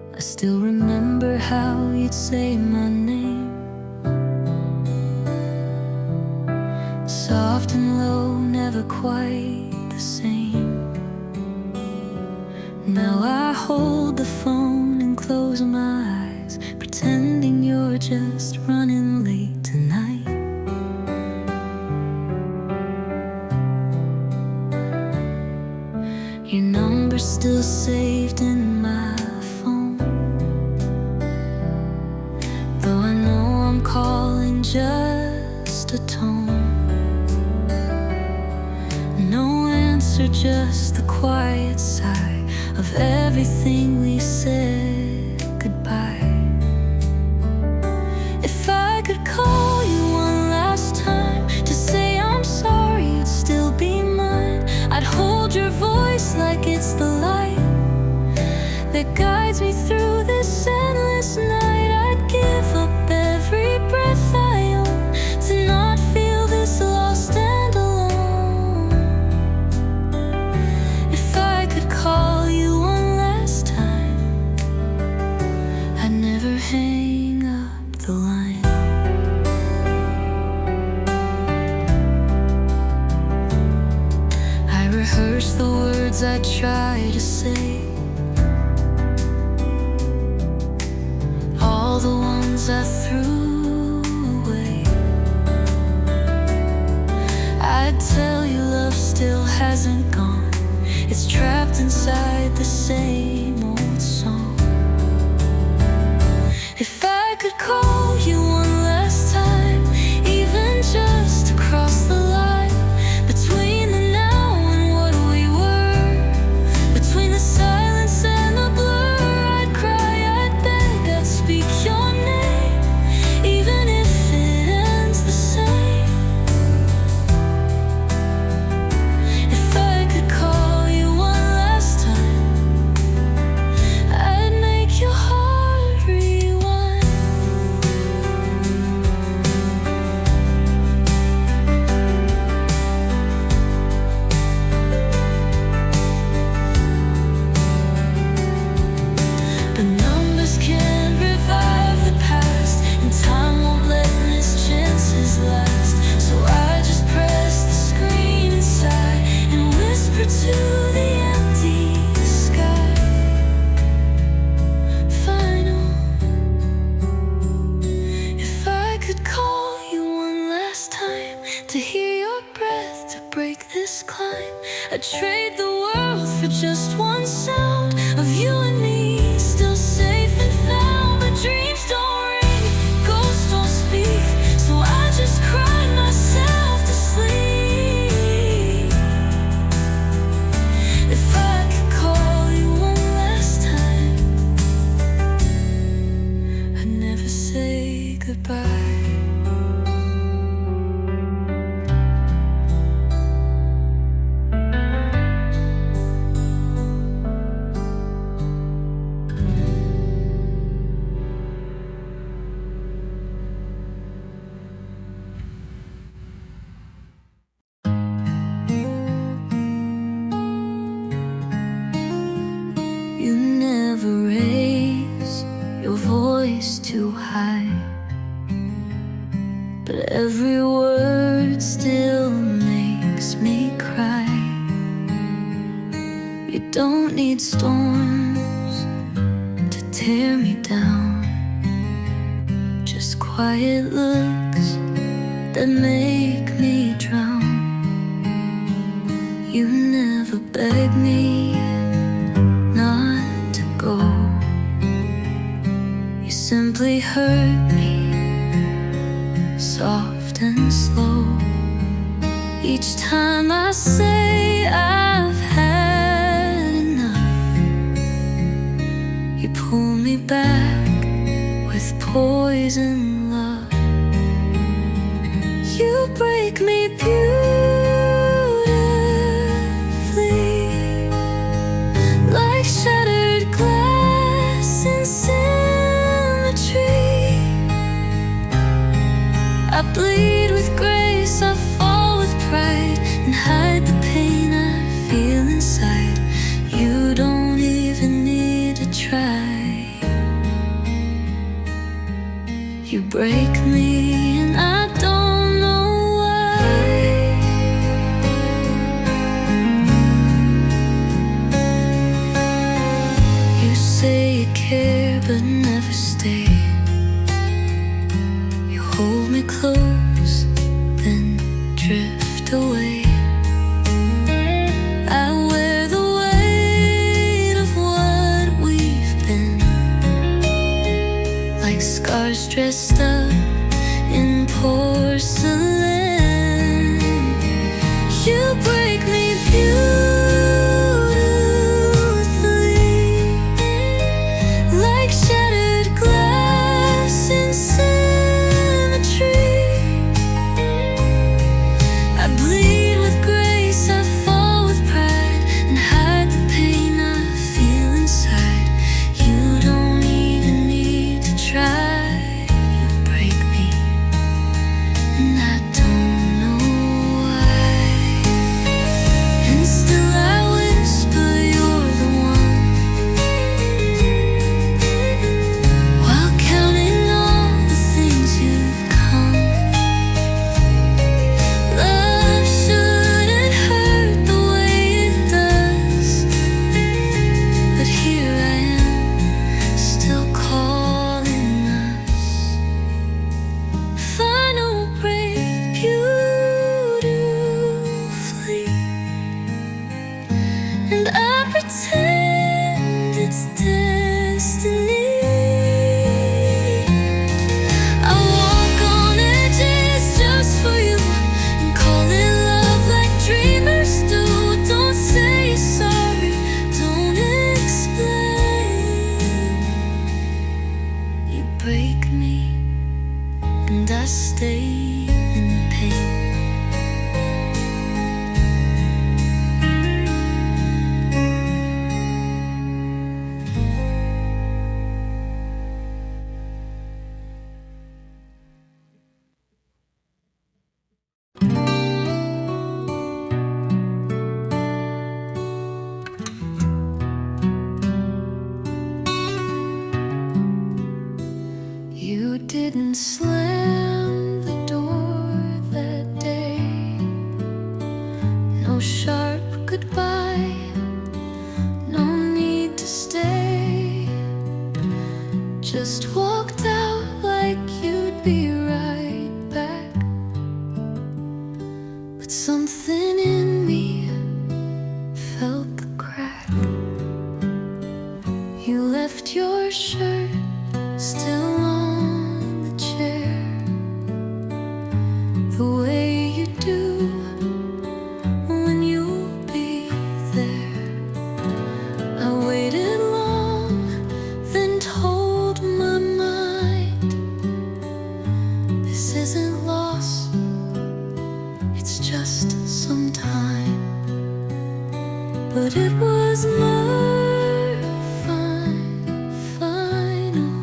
I still remember how you'd say my name, soft and low, never quite the same. Now I hold the phone and close my eyes, pretending you're just running late tonight. Your number's still saved in my phone, though I know I'm calling just a tone. No answer, just the quiet sigh of everything we said goodbye. If I could call you one last time to say I'm sorry, you'd still be mine. I'd hold your voice like it's the light that guides me through this endless night. I'd give up every breath I own to not feel this lost and alone. If I could call you one last time, I'd never hang up the line. I rehearse the words I try to say, all the ones I threw away. I'd tell you love still hasn't gone, it's trapped inside the same old song. If I could call you one last time, even just across the line, between the now and what we were, between the silence and the blur, I'd cry, I'd beg, I'd speak your name, this climb. I'd trade the world for just one sound of you and me, still safe and found. But dreams don't ring, ghosts don't speak, so I just cried myself to sleep. If I could call you one last time, I'd never say goodbye. You never raise your voice too high, but every word still makes me cry. You don't need storms to tear me down, just quiet looks that make me drown. You never beg me not to go, you simply hurt me, soft and slow. Each time I say I've had enough, you pull me back with poison love. You break me beautifully, like shattered glass in symmetry. I bleed with grace, I fall with pride, and hide the pain I feel inside. You don't even need to try. You break me and I don't know why. You say you care but never stay. You hold me close, then drift away. I wear the weight of what we've been, like scars dressed up in porcelain. You break me beautifully, like shattered glass in symmetry. I bleed with grace, I fall with pride, and hide the pain I feel inside. You don't even need to try. You break me, and I don't know why. And still I whisper you're the one, while counting all the things you've come. Love shouldn't hurt the way it does, but here I am, still calling us. Final break beautifully, and I pretend it's destiny. I walk on edges just for you, and call it love like dreamers do. Don't say you're sorry, don't explain. You break me, and I stay in pain. You didn't slam the door that day, no sharp goodbye, no need to stay. Just walked out like you'd be right back, but something in me but it was never final.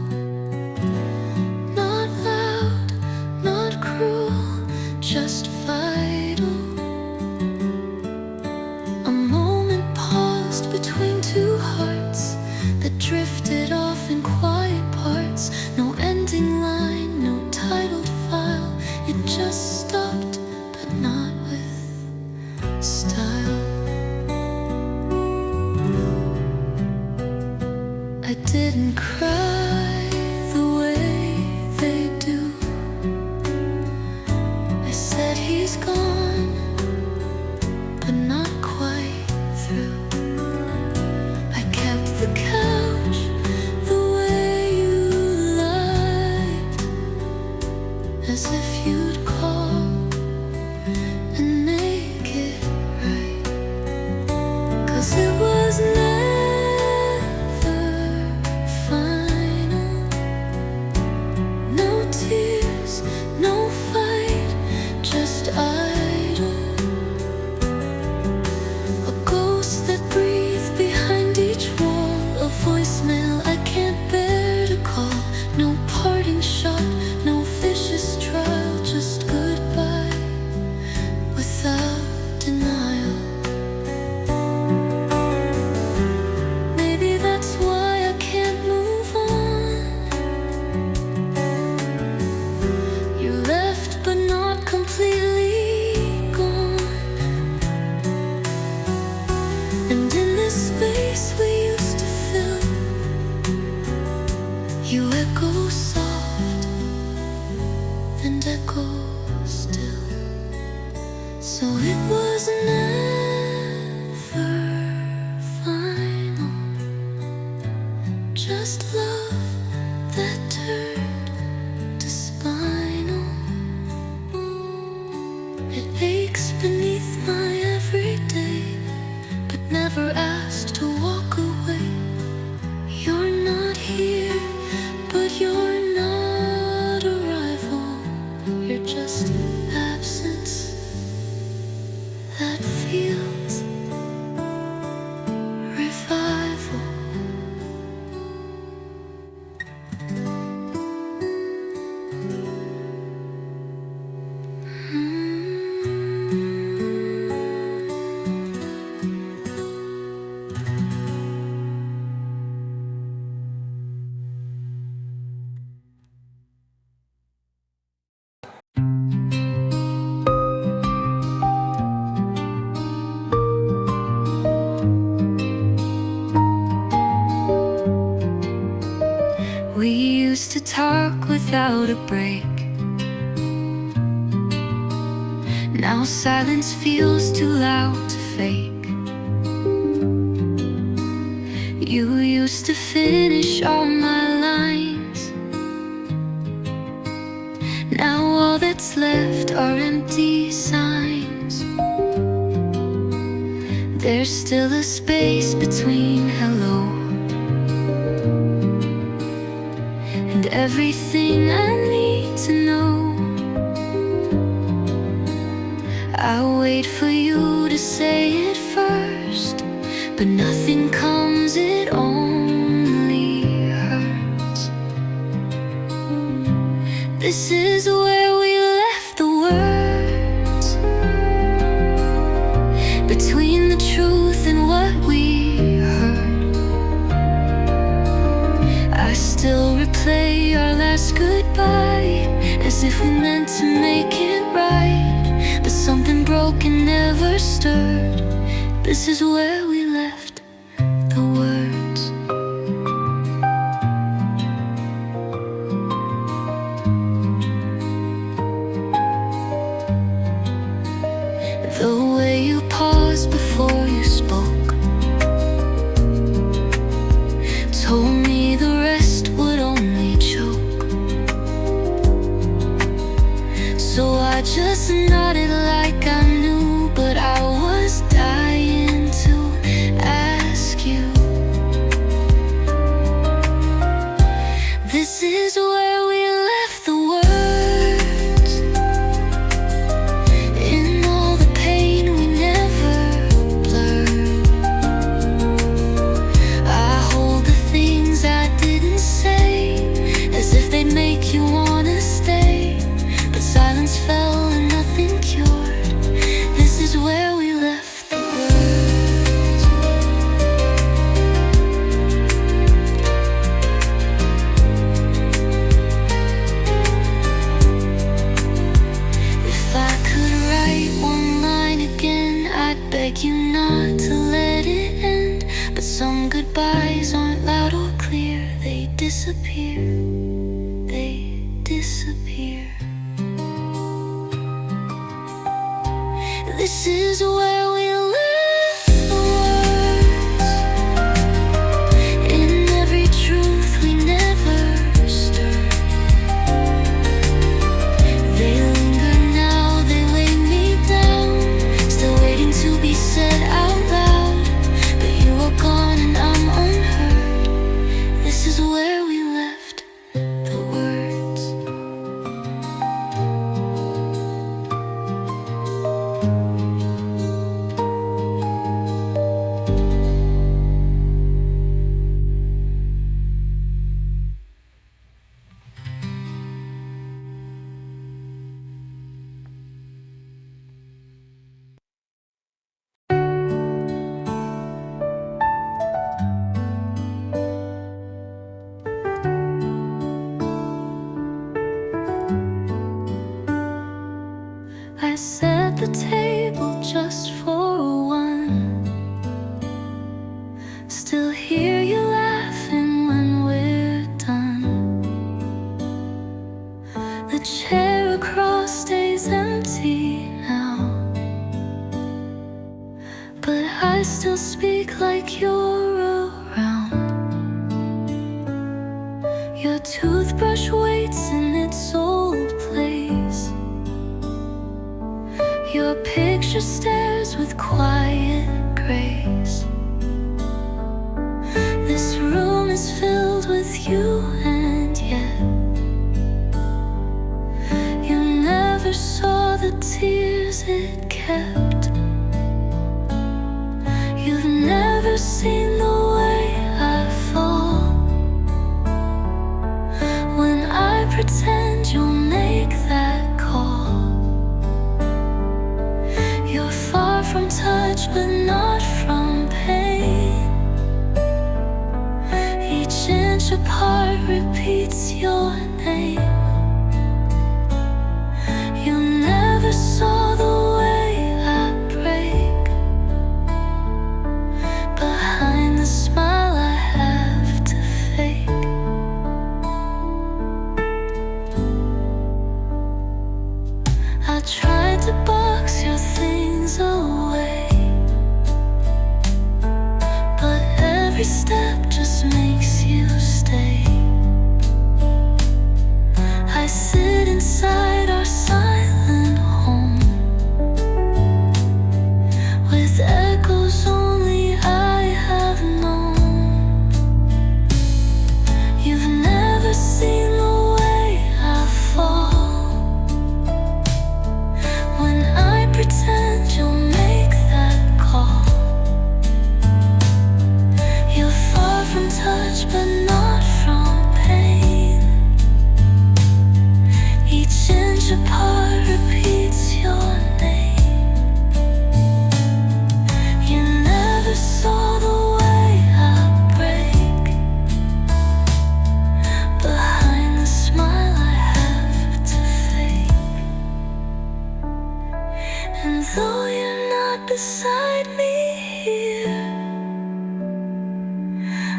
Not loud, not cruel, just vital. A moment paused between two hearts that drifted off in quiet parts. No ending line, no titled file. It just stopped, but not with style. I didn't cry the way they do. I said he's gone, but not quite through. I kept the couch the way you liked, as if you'd call and make it right. 'Cause it was never final. No tears, no fight, just idle. A ghost that breathed behind each wall. A voicemail I can't bear to call. No parting shot, no vicious trial. Just goodbye without denial. Maybe that's why I can't move on. You left but not completely gone. And in this space we used to fill, you echo soft and echo still. So it was never final. Just love that turned to spinal. It aches beneath my everyday, but never asked to walk away. You're not here, but you're not arrival. You're just absence that feels revival. We used to talk without a break. Now silence feels too loud to fake. You used to finish all my lines. Now all that's left are empty signs. There's still a space between hello and everything I need to know. I wait for you to say it first, but nothing comes, it only hurts. This is where we left the words, between the truth and what we heard. I still replay our last goodbye, as if we meant to make it right. But something broken never stirred. This is where we left the words. The way you paused before you spoke told me the rest would only choke. So I just nodded like I knew, but I was dying to beg you not to let it end, but some goodbyes aren't loud or clear. They disappear, they disappear. This is where we left the words. In every truth we never stirred. They linger now, they weigh me down, still waiting to be said out loud. But you are gone and I'm unheard. This is where we left the words. I set the table just for one. Still hear you laughing when we're done. The chair across stays empty now, but I still speak like you're around. Your toothbrush waits in its old place. Your picture stares with quiet grace. This room is filled with you, and yet you never saw the tears it kept. You've never seen the way I fall when I pretend you'll make that call. You're far from touch, but not from pain. Each inch apart repeats your name. You never saw the way I break behind the smile I have to fake. I tried to box your things away, but every step just makes you stay. I sit inside our silent home with echoes only I have known. You've never seen the way I fall when I pretend you'll make that call. You're far from touch, but not from pain. Each inch apart repeats your name. You never saw the way I break behind the smile I have to fake. And though you're not beside me here,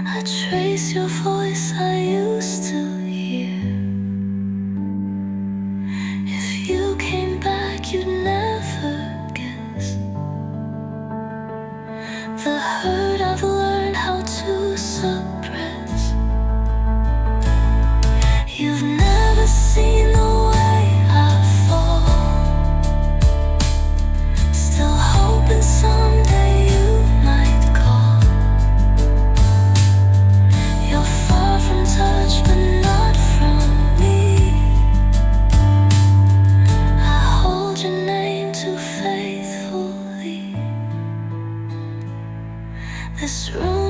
I trace your voice I used to hear. If you came back, you'd never guess the hurt I've learned how to suppress. You've never seen the way I fall, still hoping someday you might call. You're far from touch, but not from me. I hold your name too faithfully. This room